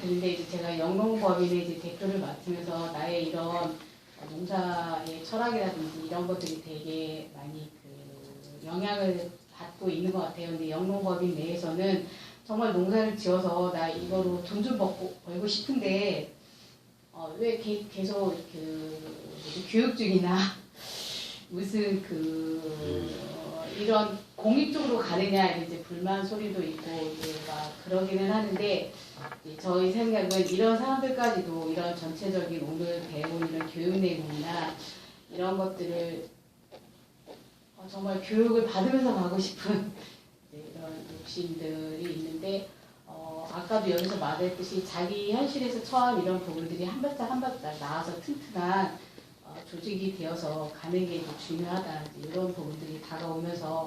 근데 이제 제가 영농법인의 이제 대표를 맡으면서 나의 이런 농사의 철학이라든지 이런 것들이 되게 많이 영향을 받고 있는 것 같아요. 근데 영농법인 내에서는 정말 농사를 지어서 나 이거로 돈 좀 벌고 싶은데 왜 계속 교육적이나 무슨 이런 공익 쪽으로 가느냐 이제 불만 소리도 있고 이제 막 그러기는 하는데 저희 생각은 이런 사람들까지도 이런 전체적인 오늘 배운 이런 교육 내용이나 이런 것들을 정말 교육을 받으면서 가고 싶은 이런 욕심들이 있는데 아까도 여기서 말했듯이 자기 현실에서 처한 이런 부분들이 한 발짝 한 발짝 나아서 튼튼한 조직이 되어서 가는 게 중요하다 이런 부분들이 다가오면서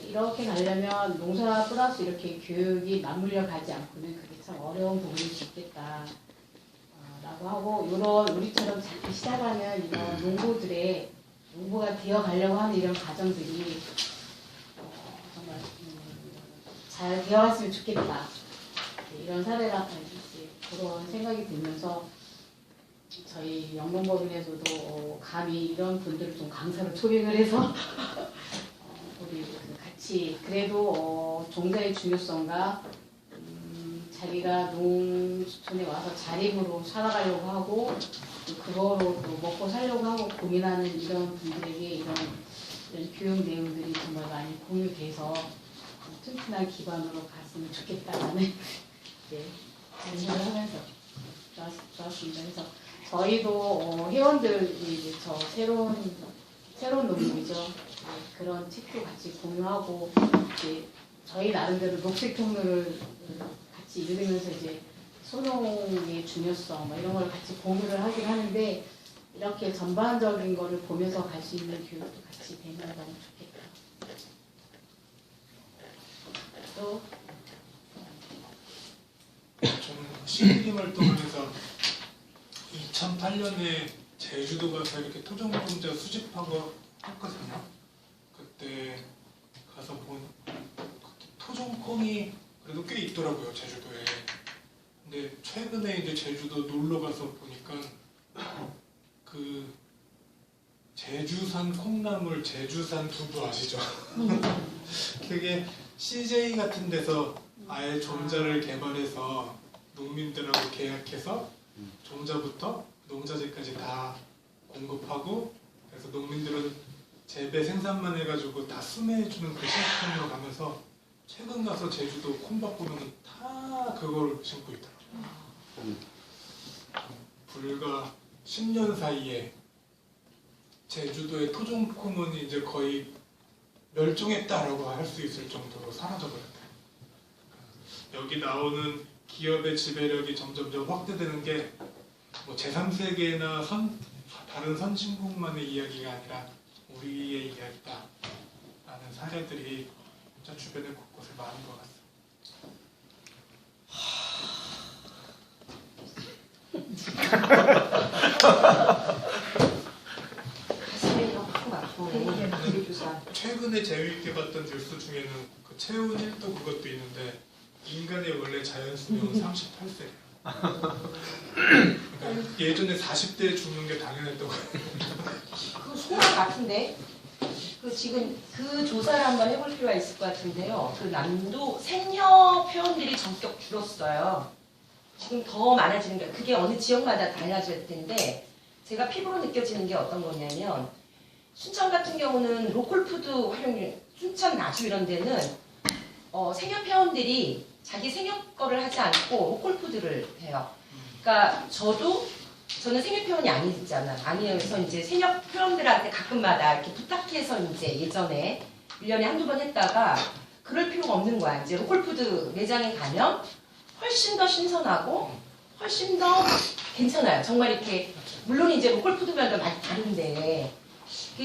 이렇게 가려면 농사 플러스 이렇게 교육이 맞물려 가지 않고는 그게 참 어려운 부분일 수 있겠다 라고 하고 이런 우리처럼 잘 시작하면 이런 농부가 되어 가려고 하는 이런 과정들이 정말 잘 되어갔으면 좋겠다 이런 사례라 그런 생각이 들면서 저희 영농법인에서도 감히 이런 분들을 좀 강사로 초빙을 해서 우리 같이 그래도 종자의 중요성과 자기가 농촌에 와서 자립으로 살아가려고 하고 그거로 또 먹고 살려고 하고 고민하는 이런 분들에게 이런 교육 내용들이 정말 많이 공유돼서 튼튼한 기반으로 갔으면 좋겠다라는 생각을 하면서 좋았습니다. 그래서 저희도 회원들이 이제 저 새로운 농부이죠. 그런 책도 같이 공유하고 이제 저희 나름대로 녹색 통로를 같이 읽으면서 이제 소농의 중요성 이런 걸 같이 공유를 하긴 하는데 이렇게 전반적인 거를 보면서 갈 수 있는 교육도 같이 되면 너무 좋겠다. 또 저는 시민림 활동을 해서 2008년에 제주도 가서 이렇게 토종노동자 수집한 거 했거든요. 그때 가서 본 토종콩이 그래도 꽤 있더라고요, 제주도에. 근데 최근에 이제 제주도 놀러 가서 보니까 그 제주산 콩나물, 제주산 두부 아시죠? 그게 CJ 같은 데서 아예 종자를 개발해서 농민들하고 계약해서 종자부터 농자재까지 다 공급하고, 그래서 농민들은 재배 생산만 해가지고 다 수매해주는 그 시스템으로 가면서 최근 가서 제주도 콩밭 보면 다 그걸 신고 있더라고요. 불과 10년 사이에 제주도의 토종콩은 이제 거의 멸종했다라고 할 수 있을 정도로 사라져버렸대요. 여기 나오는 기업의 지배력이 점점점 확대되는 게 뭐 제3세계나 다른 선진국만의 이야기가 아니라 우리의 이야기다 라는 사례들이 진짜 주변에 곳곳에 많은 것 같습니다. 가슴이 확 아프네. 우리 교사. 최근에 재미있게 봤던 뉴스 중에는 그 체온 1도 그것도 있는데 인간의 원래 자연 수명은 38세예요. 그러니까 예전에 40대에 죽는 게 당연했던 거예요. 그 소문 같은데 그 지금 그 조사를 한번 해볼 필요가 있을 것 같은데요. 그 남도 생녀 표현들이 전격 줄었어요. 지금 더 많아지는 게 그게 어느 지역마다 달라질 텐데 제가 피부로 느껴지는 게 어떤 거냐면 순천 같은 경우는 로컬푸드 활용률, 순천 나주 이런 데는 생협 회원들이 자기 생협 거를 하지 않고 로컬푸드를 해요. 그러니까 저는 생협 회원이 아니어서 이제 생협 회원들한테 가끔마다 이렇게 부탁해서 이제 예전에 1년에 한두 번 했다가 그럴 필요가 없는 거야. 이제 로컬푸드 매장에 가면 훨씬 더 신선하고 훨씬 더 괜찮아요. 정말 이렇게 물론 이제 로컬푸드별도 많이 다른데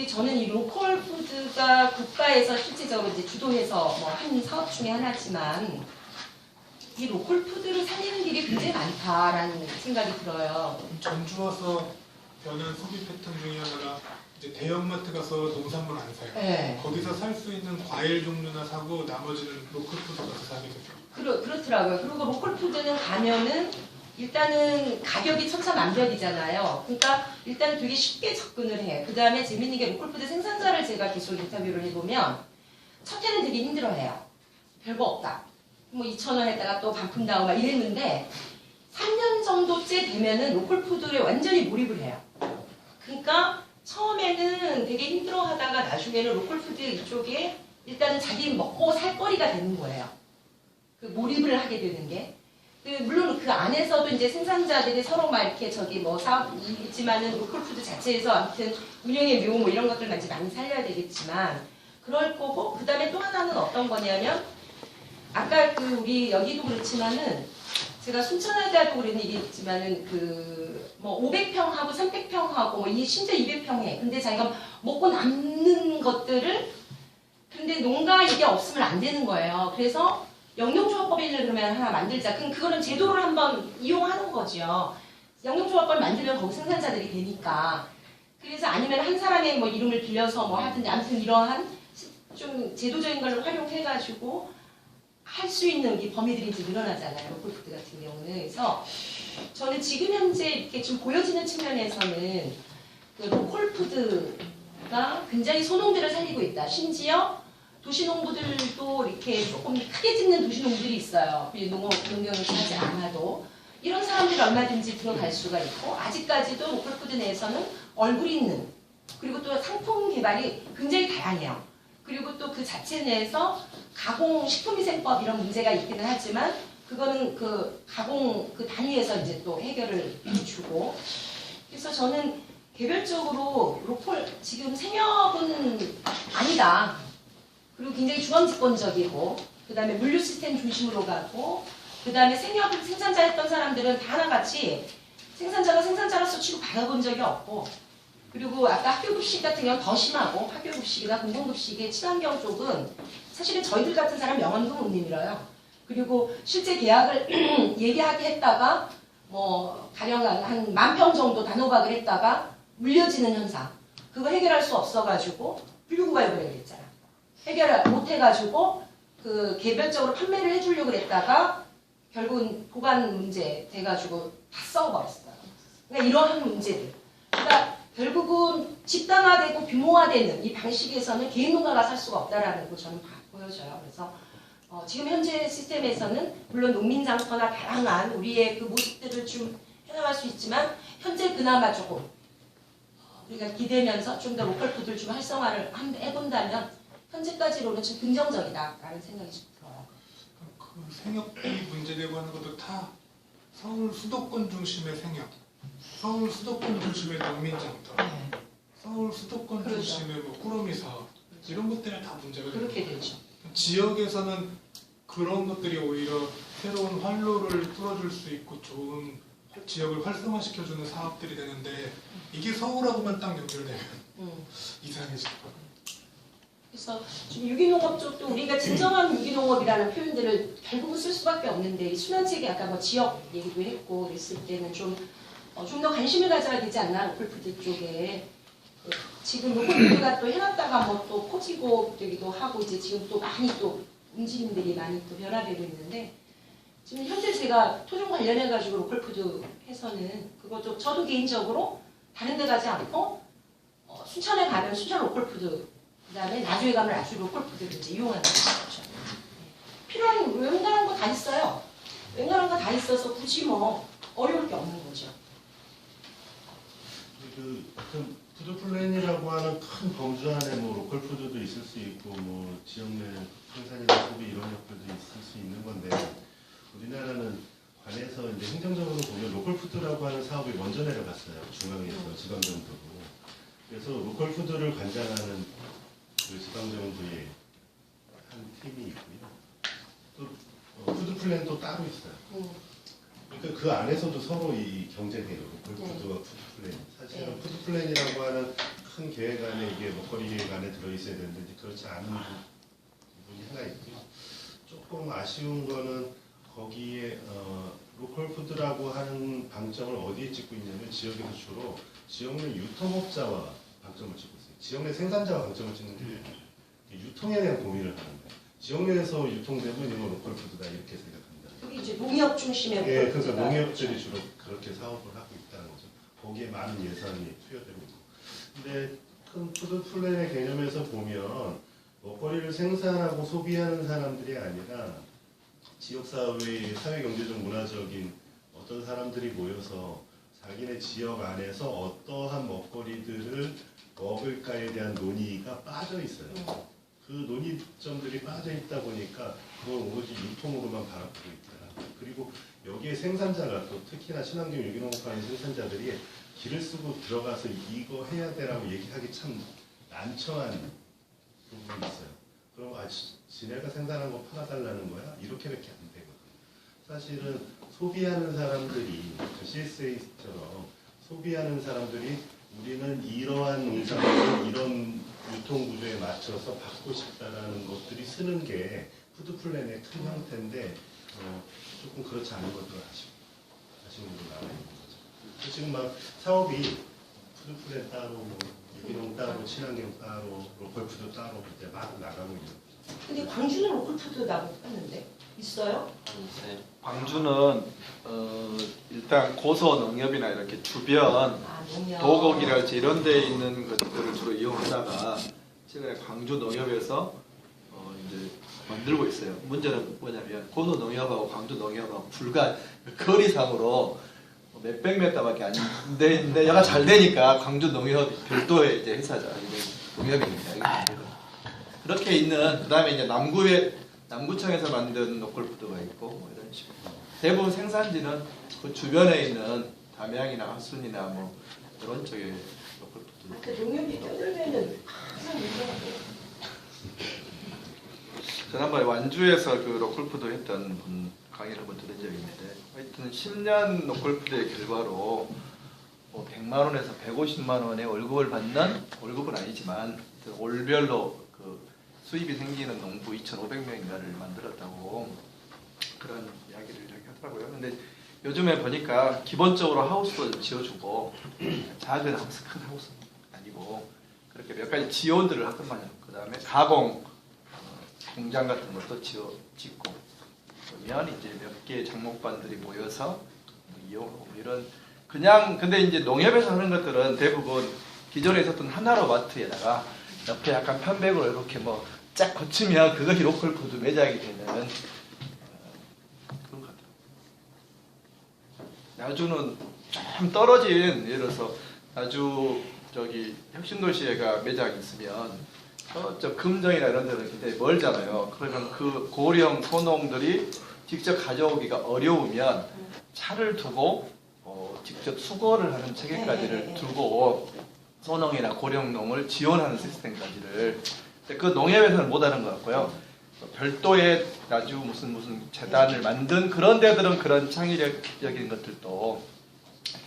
저는 이 로컬푸드가 국가에서 실질적으로 이제 주도해서 뭐 한 사업 중에 하나지만 이 로컬푸드를 살리는 길이 굉장히 많다라는 생각이 들어요. 전주 와서 변한 소비 패턴 중에 하나가 이제 대형마트 가서 농산물 안 사요. 네. 거기서 살 수 있는 과일 종류나 사고 나머지는 로컬푸드 가서 사게 되죠. 그렇더라고요. 그리고 로컬푸드는 가면은 일단은 가격이 천차만별이잖아요. 그러니까 일단은 되게 쉽게 접근을 해. 그 다음에 재밌는 게 로컬푸드 생산자를 제가 계속 인터뷰를 해보면 첫 해는 되게 힘들어해요. 별거 없다. 뭐 2,000원 했다가 또 반푼다고 막 이랬는데 3년 정도째 되면은 로컬푸드에 완전히 몰입을 해요. 그러니까 처음에는 되게 힘들어하다가 나중에는 로컬푸드 이쪽에 일단은 자기 먹고 살 거리가 되는 거예요. 그 몰입을 하게 되는 게. 물론 그 안에서도 이제 생산자들이 서로 막 이렇게 뭐 사업이 있지만은 로컬푸드 자체에서 아무튼 운영의 묘 뭐 이런 것들만 이제 많이 살려야 되겠지만 그럴 거고, 그 다음에 또 하나는 어떤 거냐면 아까 우리 여기도 그렇지만은 제가 순천에다도 그런 일이 있지만은 뭐 500평하고 300평하고 뭐 심지어 200평에 근데 자기가 먹고 남는 것들을 근데 농가 이게 없으면 안 되는 거예요. 그래서 영농조합법인을 그러면 하나 만들자. 그럼 그거는 제도를 한번 이용하는 거죠. 영농조합법을 만들면 거기 생산자들이 되니까. 그래서 아니면 한 사람의 뭐 이름을 빌려서 뭐 하든지 아무튼 이러한 좀 제도적인 걸 활용해가지고 할 수 있는 이 범위들이 이제 늘어나잖아요. 로컬푸드 같은 경우는. 그래서 저는 지금 현재 이렇게 좀 보여지는 측면에서는 그 로컬푸드가 굉장히 소농들을 살리고 있다. 심지어 도시농부들도 이렇게 조금 크게 짓는 도시농부들이 있어요. 농경을 하지 않아도. 이런 사람들이 얼마든지 들어갈 수가 있고 아직까지도 로컬푸드 내에서는 얼굴 있는 그리고 또 상품 개발이 굉장히 다양해요. 그리고 또 그 자체 내에서 가공 식품위생법 이런 문제가 있기는 하지만 그거는 그 가공 그 단위에서 이제 또 해결을 해주고. 그래서 저는 개별적으로 지금 생협은 아니다. 그리고 굉장히 중앙집권적이고 그 다음에 물류 시스템 중심으로 가고 그 다음에 생협을 생산자 했던 사람들은 다 하나같이 생산자가 생산자로서 취급받아본 적이 없고 그리고 아까 학교급식 같은 경우는 더 심하고 학교급식이나 공공급식의 친환경 쪽은 사실은 저희들 같은 사람 명함도 못 내밀어요. 그리고 실제 계약을 얘기하게 했다가 뭐 가령 한 10,000평 정도 단호박을 했다가 물려지는 현상. 그거 해결할 수 없어가지고 불구가요금을 그랬잖아. 해결을 못해가지고 그 개별적으로 판매를 해주려고 그랬다가 결국은 보관 문제 돼가지고 다 썩어버렸어요. 그러니까 이러한 문제들. 그러니까 결국은 집단화되고 규모화되는 이 방식에서는 개인 농가가 살 수가 없다라는 거 저는 보여져요. 그래서 지금 현재 시스템에서는 물론 농민장터나 다양한 우리의 그 모습들을 좀 해나갈 수 있지만 현재 그나마 조금 우리가 기대면서 좀 더 로컬 푸드를 좀 활성화를 해본다면 현재까지로는 좀 긍정적이다라는 생각이 좀 들어요. 그 생협이 문제되고 하는 것도 다 서울 수도권 중심의 생협, 서울 수도권 중심의 농민장터, 서울 수도권 그렇죠. 중심의 뭐 꾸러미 사업 이런 것 때문에 다 문제가 되는 그렇게 거예요. 되죠. 지역에서는 그런 것들이 오히려 새로운 활로를 뚫어줄 수 있고 좋은 지역을 활성화시켜주는 사업들이 되는데 이게 서울하고만 딱 연결되면 이상해질 거예요. 그래서 지금 유기농업 쪽도 우리가 진정한 유기농업이라는 표현들을 결국은 쓸 수밖에 없는데 이 순환책이 아까 뭐 지역 얘기도 했고 그랬을 때는 좀 더 관심을 가져야 되지 않나 로컬푸드 쪽에 지금 로컬푸드가 또 해놨다가 뭐 또 퍼지고 되기도 하고 이제 지금 또 많이 또 움직임들이 많이 또 변화되고 있는데 지금 현재 제가 토종 관련해가지고 로컬푸드 해서는 그것도 저도 개인적으로 다른 데 가지 않고 순천에 가면 순천 로컬푸드 그다음에 나주에 가면 나주 로컬푸드를 이제 이용하는 거죠. 필요한 웬간한 거 다 있어요. 웬간한 거 다 있어서 굳이 뭐 어려울 게 없는 거죠. 그 푸드 플랜이라고 하는 큰 범주 안에 뭐 로컬 푸드도 있을 수 있고 뭐 지역 내 생산이나 소비 이런 것들도 있을 수 있는 건데 우리나라는 관에서 이제 행정적으로 보면 로컬 푸드라고 하는 사업이 먼저 내려갔어요. 중앙에서 지방정부로. 그래서 로컬 푸드를 관장하는 그 지방정부의 한 팀이 있고요. 또 푸드 플랜도 따로 있어요. 그러니까 그 안에서도 서로 이 경쟁해요. 로컬 푸드와 푸드 플랜. 사실은 푸드 플랜이라고 하는 큰 계획 안에 이게 먹거리 계획 안에 들어있어야 되는데 그렇지 않은 부분이 하나 있고요. 조금 아쉬운 거는 거기에 로컬 푸드라고 하는 방점을 어디에 찍고 있냐면 지역에서 주로 지역 내 유통업자와 방점을 찍고 있어요. 지역 내 생산자와 방점을 찍는데 유통에 대한 고민을 하는 거예요. 지역 내에서 유통되면 이건 로컬 푸드다 이렇게 생각합니다. 여기 이제 농협 중심의 예, 그러니까 농협들이 주로 그렇게 사업을 하고 있다는 거죠. 거기에 많은 예산이 투여되고 있고. 근데 큰 푸드 플랜의 개념에서 보면 먹거리를 생산하고 소비하는 사람들이 아니라 지역사회의 사회경제적 문화적인 어떤 사람들이 모여서 자기네 지역 안에서 어떠한 먹거리들을 먹을까에 대한 논의가 빠져 있어요. 그 논의점들이 빠져 있다 보니까 그걸 오로지 유통으로만 바라보고 있다. 그리고 여기에 생산자가 또 특히나 친환경 유기농업하는 생산자들이 길을 쓰고 들어가서 이거 해야 되라고 얘기하기 참 난처한 부분이 있어요. 그럼 지네가 생산한 거 팔아달라는 거야? 이렇게밖에 안 되거든요. 사실은 소비하는 사람들이 CSA처럼 소비하는 사람들이 우리는 이러한 농산물을 이런 유통구조에 맞춰서 받고 싶다라는 것들이 쓰는 게 푸드 플랜의 큰 형태인데 조금 그렇지 않은 것도 아쉬운 부분이 남아 있는 거죠. 지금 막 사업이 푸드 플랜 따로, 뭐 유기농 따로, 친환경 따로, 로컬 푸드 따로 이제 막 나가고 있는 거죠. 근데 광주는 로컬 푸드 나고 했는데 있어요? 네. 광주는 일단 고소 농협이나 이렇게 주변 농협. 도곡이랄지 이런 데 있는 것들을 주로 이용하다가 최근에 광주 농협에서 이제 만들고 있어요. 문제는 뭐냐면 고노 농협하고 광주 농협하고 불과 거리상으로 몇백 미터밖에 안 되는데 얘가 잘 되니까 광주 농협이 별도의 이제 회사죠. 농협이니까 그렇게 있는 그다음에 이제 남구청에서 만든 로컬푸드가 있고 뭐 이런 식으로 대부분 생산지는 그 주변에 있는 담양이나 하순이나 뭐 이런 쪽에 로컬푸드. 그 농협이 껴들면은 항상 문제가 지난번에 완주에서 그 로컬푸드 했던 분 강의를 한번 들은 적이 있는데 하여튼 10년 로컬푸드의 결과로 뭐 100만 원에서 150만 원의 월급을 받는 월급은 아니지만 올별로 그 수입이 생기는 농부 2,500명인가를 만들었다고 그런 이야기를 저기 하더라고요. 근데 요즘에 보니까 기본적으로 하우스도 좀 지어주고 작은 하우스, 큰 하우스 아니고 그렇게 몇 가지 지원들을 하더만요. 그 다음에 가공 공장 같은 것도 짓고 그러면 이제 몇 개의 장목반들이 모여서 이용하고 이런 그냥 근데 이제 농협에서 하는 것들은 대부분 기존에 있었던 하나로 마트에다가 옆에 약간 편백으로 이렇게 뭐 쫙 거치면 그것이 로컬푸드 매장이 되는 그런 것 같아요. 나주는 좀 떨어진 예를 들어서 나주 저기 혁신도시에가 매장이 있으면 저 금정이나 이런 데는 굉장히 멀잖아요. 그러면 그 고령 소농들이 직접 가져오기가 어려우면 차를 두고 직접 수거를 하는 체계까지를 두고 소농이나 고령농을 지원하는 시스템까지를 그 농협에서는 못하는 것 같고요. 별도의 나주 무슨 재단을 만든 그런 데들은 그런 창의력적인 것들도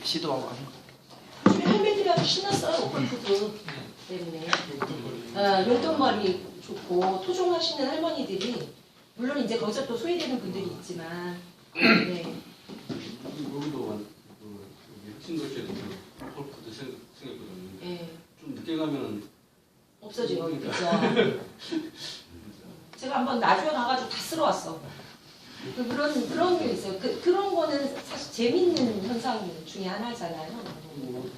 시도하고 하는 것 같아요. 우리 할매들이 아주 신났어요. 오컬푸드 때문에. 용돈벌이 좋고 토종하시는 할머니들이 물론 이제 거기서 또 소외되는 분들이 있지만 네. 여기도 혁신도시에도 오컬푸드 생겼거든요. 네. 좀 늦게 가면 없어지고 그죠. 제가 한번 나주에 가가지고 다 쓸어왔어. 그런 게 있어요. 그런 거는 사실 재밌는 현상 중에 하나잖아요. 뭐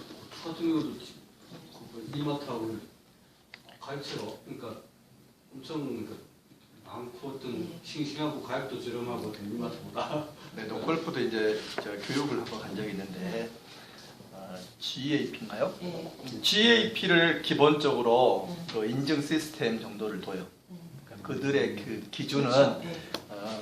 같은 경우도 이마트하고 가격차가 그러니까 엄청 그러니까 많고 어떤 싱싱하고 가격도 저렴하고 이마트보다. 네, 노컬푸드 이제 제가 교육을 한번 간 적이 있는데 GAP인가요? 네. GAP를 기본적으로 그 인증 시스템 정도를 둬요. 그러니까 그들의 그 기준은 그렇죠. 네.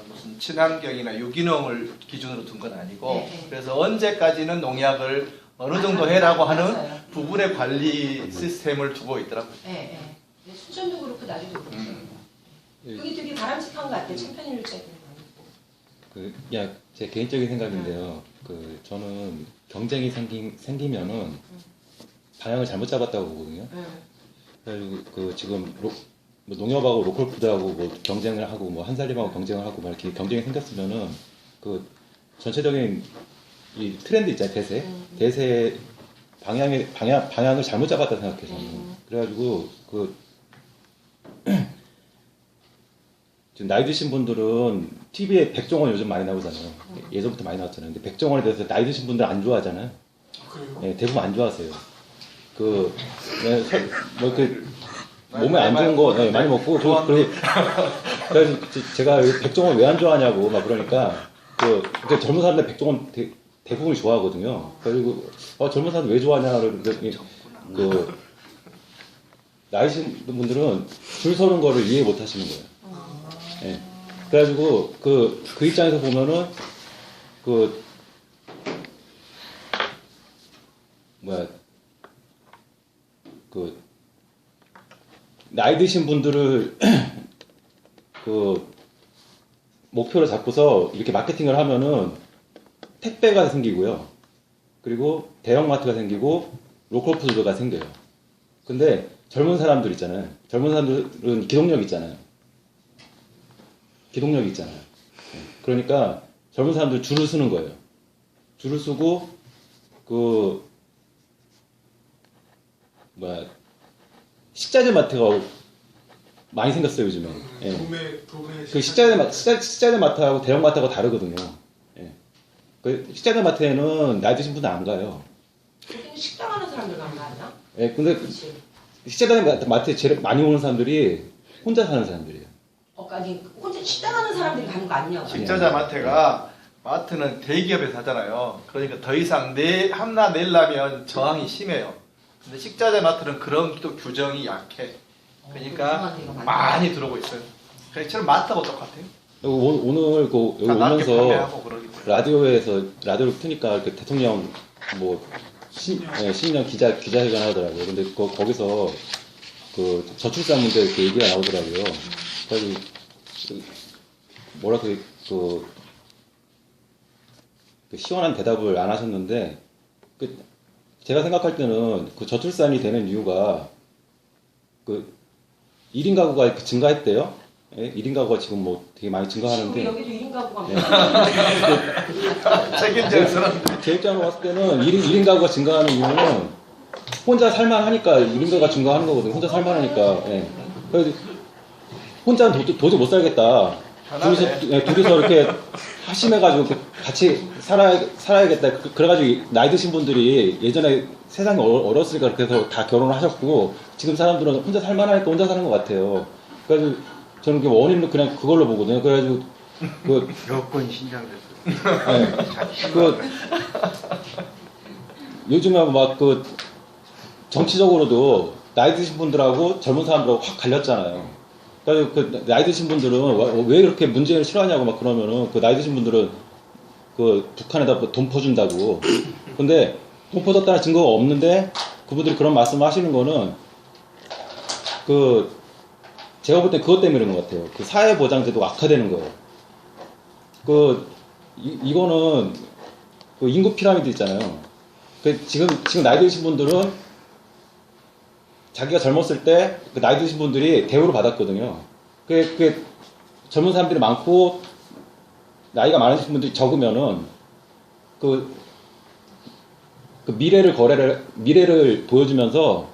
무슨 친환경이나 유기농을 기준으로 둔 건 아니고 네. 그래서 언제까지는 농약을 어느 정도 해라고 하는 맞아요. 부분의 관리 시스템을 두고 있더라고요. 네, 네. 순천도 그렇고 나주도 그렇고. 그게 되게 바람직한 것 같아요. 천편일률적인 거. 제 개인적인 생각인데요. 저는 경쟁이 생기면은 방향을 잘못 잡았다고 보거든요. 그래가지고 지금 뭐 농협하고 로컬푸드하고 뭐 경쟁을 하고 뭐 한살림하고 경쟁을 하고 막 이렇게 경쟁이 생겼으면은 전체적인 이 트렌드 있잖아요. 대세 방향을 잘못 잡았다 생각해서. 그래가지고 지금 나이 드신 분들은 TV에 백종원 요즘 많이 나오잖아요. 예전부터 많이 나왔잖아요. 근데 백종원에 대해서 나이 드신 분들 안 좋아하잖아요. 네, 대부분 안 좋아하세요. 몸에 안 좋은 거 많이 먹고 그래서 제가 왜 백종원 왜 안 좋아하냐고 막 그러니까 젊은 사람들 백종원 대부분 좋아하거든요. 그리고 젊은 사람들 왜 좋아하냐 그러는데 나이 드신 분들은 줄 서는 거를 이해 못 하시는 거예요. 네. 그래가지고 그 입장에서 보면은 나이 드신 분들을 목표로 잡고서 이렇게 마케팅을 하면은 택배가 생기고요. 그리고 대형마트가 생기고 로컬푸드가 생겨요. 근데 젊은 사람들 있잖아요. 젊은 사람들은 기동력 있잖아요. 그러니까 젊은 사람들 줄을 서는 거예요. 줄을 서고 식자재 마트가 많이 생겼어요 요즘에. 그 식자재 마트하고 대형 마트하고 다르거든요. 예. 그 식자재 마트에는 나이 드신 분들 안 가요. 거기는 식당 하는 사람들 가는 거 아니야? 예, 근데 그치. 식자재 마트에 제일 많이 오는 사람들이 혼자 사는 사람들이에요. 아니 혼자 식당 하는 사람들이 가는 거 아니냐고. 식자재 마트는 대기업에서 하잖아요. 그러니까 더 이상 하나 내려면 저항이 심해요. 근데 식자재 마트는 그런 또 규정이 약해. 그러니까 많이 들어오고 있어요. 그냥 마트하고 똑같아요. 오늘 여기 오면서 라디오를 트니까 이렇게 대통령 신년 기자회견 하더라고요. 근데 거기서 저출산 문제 이렇게 얘기가 나오더라고요. 그래서 시원한 대답을 안 하셨는데 제가 생각할 때는 저출산이 되는 이유가 1인 가구가 증가했대요. 예? 1인 가구가 지금 뭐 되게 많이 지금 증가하는데 여기도 1인 가구가 책임질 사람들. 제 입장으로 봤을 때는 1인 가구가 증가하는 이유는 혼자 살만하니까 1인 가구가 증가하는 거거든요. 혼자 살만하니까. 예. 그래서 혼자는 도저히 못 살겠다. 둘이서 이렇게 합심해가지고 이렇게 같이 살아야겠다. 그래가지고 나이 드신 분들이 예전에 세상이 어렸으니까 그렇게 해서 다 결혼을 하셨고 지금 사람들은 혼자 살만하니까 혼자 사는 것 같아요. 그래서 저는 그 원인은 그냥 그걸로 보거든요. 그래가지고 여권 신장됐어요. 네, 요즘에 막 정치적으로도 나이 드신 분들하고 젊은 사람들하고 확 갈렸잖아요. 그래서 그 나이 드신 분들은 왜 그렇게 문재인을 싫어하냐고 막 그러면은 그 나이 드신 분들은 그 북한에다 돈 퍼준다고. 근데 돈 퍼줬다는 증거가 없는데 그분들이 그런 말씀을 하시는 거는 제가 볼 때 그것 때문에 그런 것 같아요. 그 사회보장제도가 악화되는 거예요. 이거는 그 인구 피라미드 있잖아요. 지금 나이 드신 분들은 자기가 젊었을 때 그 나이 드신 분들이 대우를 받았거든요. 그게 젊은 사람들이 많고 나이가 많으신 분들이 적으면은 그 미래를 보여주면서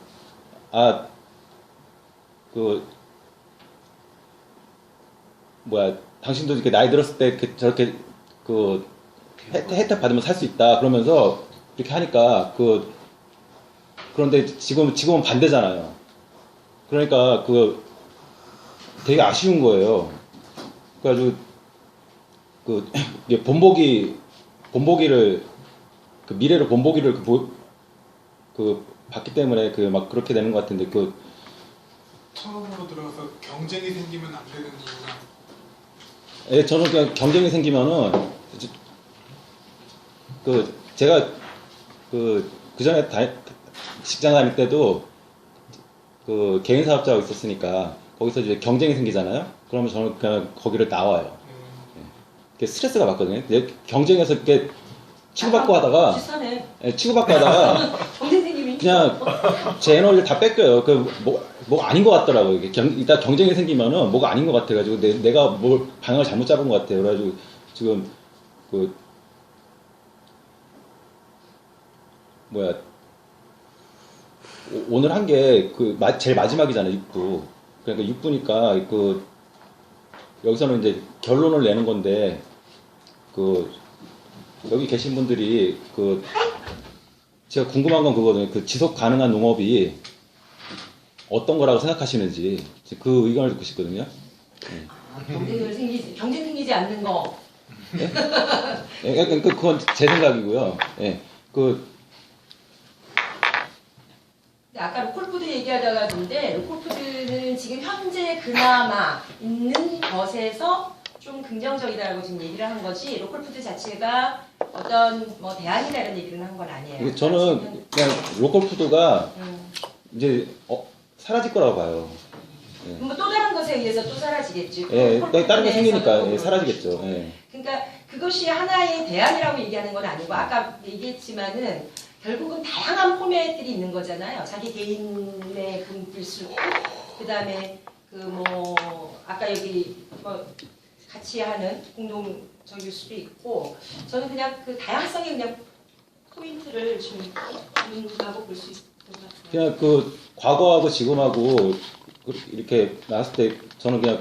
당신도 이렇게 나이 들었을 때 저렇게 혜택 받으면 살 수 있다 그러면서 이렇게 하니까 그런데 지금은 반대잖아요. 그러니까 되게 아쉬운 거예요. 그래가지고 본보기를 미래로 본보기를 받기 때문에 막 그렇게 되는 것 같은데 처음으로 들어가서 경쟁이 생기면 안 되는 이유가 예, 저는 그냥 경쟁이 생기면은 제가 그 전에 직장 다닐 때도 개인 사업자가 있었으니까 거기서 이제 경쟁이 생기잖아요. 그러면 저는 그냥 거기를 나와요. 예. 스트레스가 받거든요. 경쟁에서 이렇게 치고받고 하다가 비슷하네. 예, 치고받고 하다가 경쟁생님이 그냥 제 에너지를 다 뺏겨요. 뭐가 아닌 것 같더라고요. 이따 경쟁이 생기면은 뭐가 아닌 것 같아가지고 내가 뭘 방향을 잘못 잡은 것 같아요. 그래가지고 지금 오늘 한 게 제일 마지막이잖아요. 6부. 그러니까 6부니까 여기서는 이제 결론을 내는 건데 여기 계신 분들이 제가 궁금한 건 그거거든요. 지속 가능한 농업이 어떤 거라고 생각하시는지 그 의견을 듣고 싶거든요. 네. 경쟁 생기지 않는 거. 네? 그건 제 생각이고요. 네. 아까 로컬푸드 얘기하다가 근데 로컬푸드는 지금 현재 그나마 있는 것에서 좀 긍정적이다라고 지금 얘기를 한 거지 로컬푸드 자체가 어떤 대안이다 이런 얘기를 한 건 아니에요. 저는 그냥 로컬푸드가 이제 사라질 거라고 봐요. 예. 또 다른 것에 의해서 또 사라지겠지. 예, 다른 게 생기니까 사라지겠죠. 예. 그러니까 그것이 하나의 대안이라고 얘기하는 건 아니고 아까 얘기했지만은 결국은 다양한 포맷들이 있는 거잖아요. 자기 개인의 글쓰고 그다음에 아까 여기 같이 하는 공동적일 수도 있고 저는 그냥 다양성의 그냥 포인트를 좀 고민하고 볼 수 있을 것 같아요. 그냥 과거하고 지금하고 이렇게 나왔을 때 저는 그냥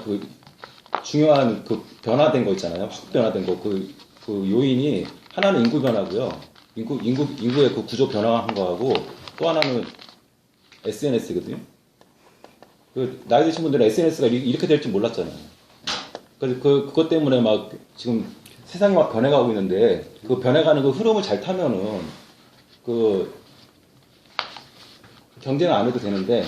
중요한 변화된 거 있잖아요. 확 변화된 거 그 요인이 하나는 인구 변화고요. 인구의 구조 변화한 거하고 또 하나는 SNS거든요. 나이 드신 분들은 SNS가 이렇게 될 줄 몰랐잖아요. 그래서 그것 때문에 막 지금 세상이 막 변해가고 있는데 그 변해가는 흐름을 잘 타면은 경쟁 안 해도 되는데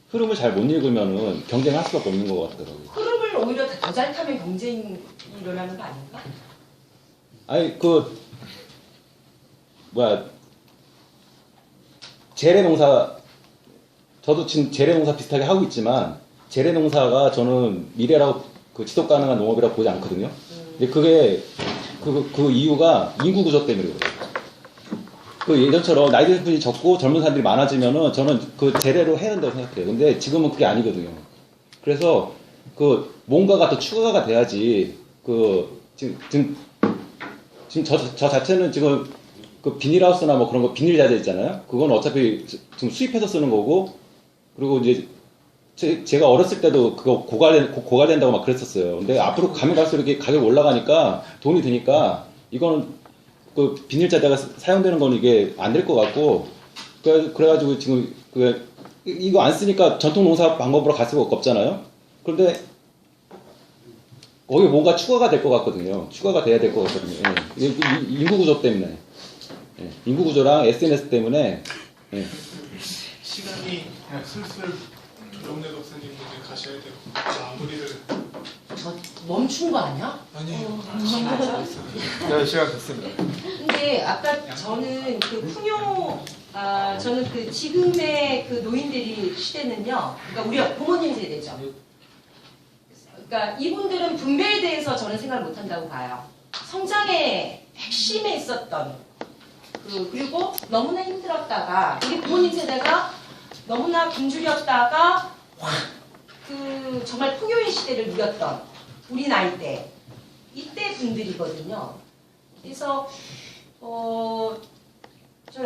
흐름을 잘 못 읽으면은 경쟁할 수밖에 없는 것 같더라고요. 흐름을 오히려 더 잘 타면 경쟁이 일어나는 거 아닌가? 아니 재래농사 저도 지금 재래농사 비슷하게 하고 있지만 재래농사가 저는 미래라고 지속 가능한 농업이라고 보지 않거든요. 근데 그게 그 이유가 인구 구조 때문에 그래요. 그 예전처럼 나이 드신 분이 적고 젊은 사람들이 많아지면은 저는 그 제대로 해야 된다고 생각해요. 근데 지금은 그게 아니거든요. 그래서 그 뭔가가 더 추가가 돼야지 그 지금 저 자체는 지금 그 비닐하우스나 뭐 그런 거 비닐 자재 있잖아요. 그건 어차피 지금 수입해서 쓰는 거고, 그리고 이제 제가 어렸을 때도 그거 고갈된다고 막 그랬었어요. 근데 앞으로 가면 갈수록 이렇게 가격이 올라가니까 돈이 드니까 이거는 그 비닐 자재가 사용되는 건 이게 안 될 것 같고, 그래가지고 지금 이거 안 쓰니까 전통 농사 방법으로 갈 수가 없잖아요. 그런데 거기 뭔가 추가가 될 것 같거든요. 추가가 돼야 될 것 같거든요. 예. 인구 구조 때문에. 예. 인구 구조랑 SNS 때문에. 예. 시간이 슬슬 조정래 박사님들 가셔야 되고 마무리를 저 멈춘 거 아니야? 아니에요. 네, 시간 됐습니다. 근데 아까 저는 그 저는 그 지금의 그 노인들이 시대는요, 그러니까 우리 부모님 세대죠. 그러니까 이분들은 분배에 대해서 저는 생각을 못 한다고 봐요. 성장의 핵심에 있었던 그리고 너무나 힘들었다가 우리 부모님 세대가 너무나 굶주렸다가 그 정말 풍요의 시대를 누렸던 우리 나이 때 이때 분들이거든요. 그래서 저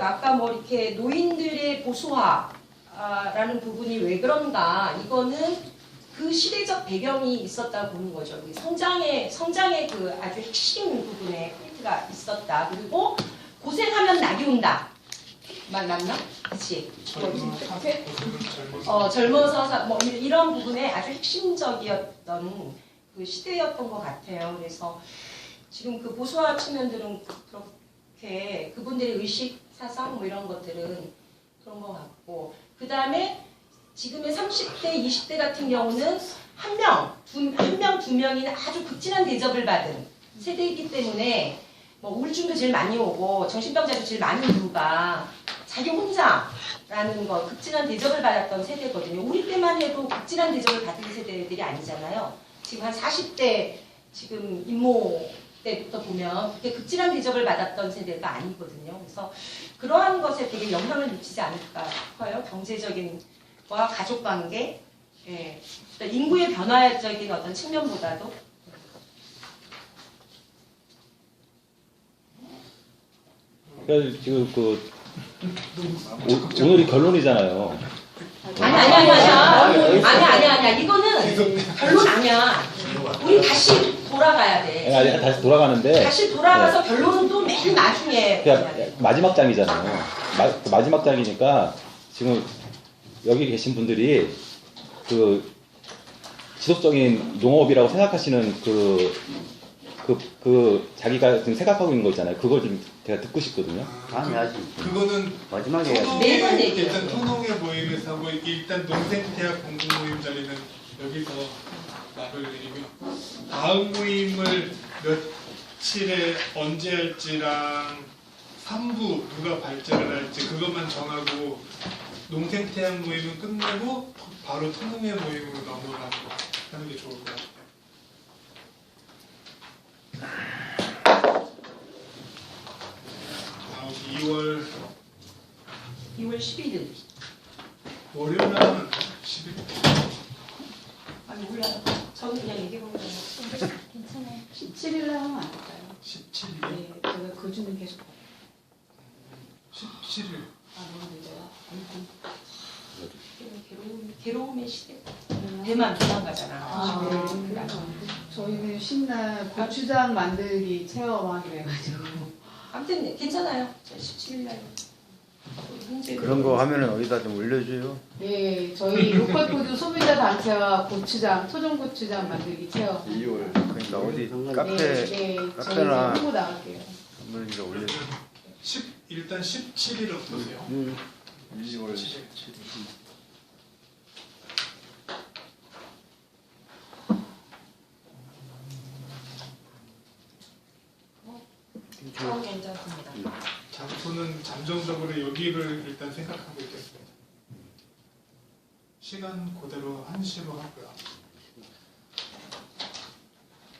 아까 뭐 이렇게 노인들의 보수화라는 부분이 왜 그런가, 이거는 그 시대적 배경이 있었다고 보는 거죠. 성장의 그 아주 핵심 부분에 포인트가 있었다. 그리고 고생하면 낙이 온다. 맞나? 그치? 젊어서 뭐 이런 부분에 아주 핵심적이었던 그 시대였던 것 같아요. 그래서 지금 그 보수화 측면들은 그렇게 그분들의 의식, 사상 뭐 이런 것들은 그런 것 같고, 그 다음에 지금의 30대, 20대 같은 경우는 한 명, 두 명이나 아주 극진한 대접을 받은 세대이기 때문에 뭐 우울증도 제일 많이 오고 정신병자도 제일 많은 이유가 자기 혼자라는 거, 극진한 대접을 받았던 세대거든요. 우리 때만 해도 극진한 대접을 받은 세대들이 아니잖아요. 지금 한 40대 지금 임모 때부터 보면 그렇게 극진한 대접을 받았던 세대가 아니거든요. 그래서 그러한 것에 되게 영향을 미치지 않을까 싶어요. 경제적인 과 가족관계, 예. 인구의 변화적인 어떤 측면보다도. 그래서 지금 오늘이 결론이잖아요. 아니야. 이거는 결론 아니야. 우리 다시 돌아가야 돼. 아니, 다시 돌아가는데. 다시 돌아가서 네. 결론은 또 맨 나중에. 마지막 장이잖아요. 마지막 장이니까 지금 여기 계신 분들이 그 지속적인 농업이라고 생각하시는 자기가 지금 생각하고 있는 거 있잖아요. 그걸 좀 제가 듣고 싶거든요. 다음에 하지. 그거는 마지막에 해야지. 매번 얘기해요. 일단 토농의 모임에서 하고 일단 농생태학 공동 모임 자리는 여기서 말을 드리며, 다음 모임을 며칠에 언제 할지랑 3부 누가 발제를 할지 그것만 정하고 농생태학 모임은 끝내고 바로 토농의 모임으로 넘어가고 하는 게 좋을 것 같아요. 2월 11일. 월요일 날은 11일. 아니 몰라요. 저는 그냥 얘기해보면 괜찮아요. 17일 날 하면 안 될까요? 17일. 네, 제가 그 주는 계속. 17일. 아, 너무 늦어요. 괴로움의 시대. 대만 가잖아. 저희는 신날 고추장 만들기 체험하기로 해가지고. 아무튼 괜찮아요. 17일 날. 그런 거 하면은 어디다 좀 올려줘요. 예, 저희 로컬푸드 소비자 단체와 고추장, 토종 고추장 만들기 체험. 2월 그러니까 어디 카페 네, 카페나 저희 홍보 나갈게요. 한번 이제 올려. 일단 17일 어떠세요? 2월 17일. 괜찮습니다. 장소는 잠정적으로 여기를 일단 생각하고 있겠습니다. 시간 그대로 1시로 하고요.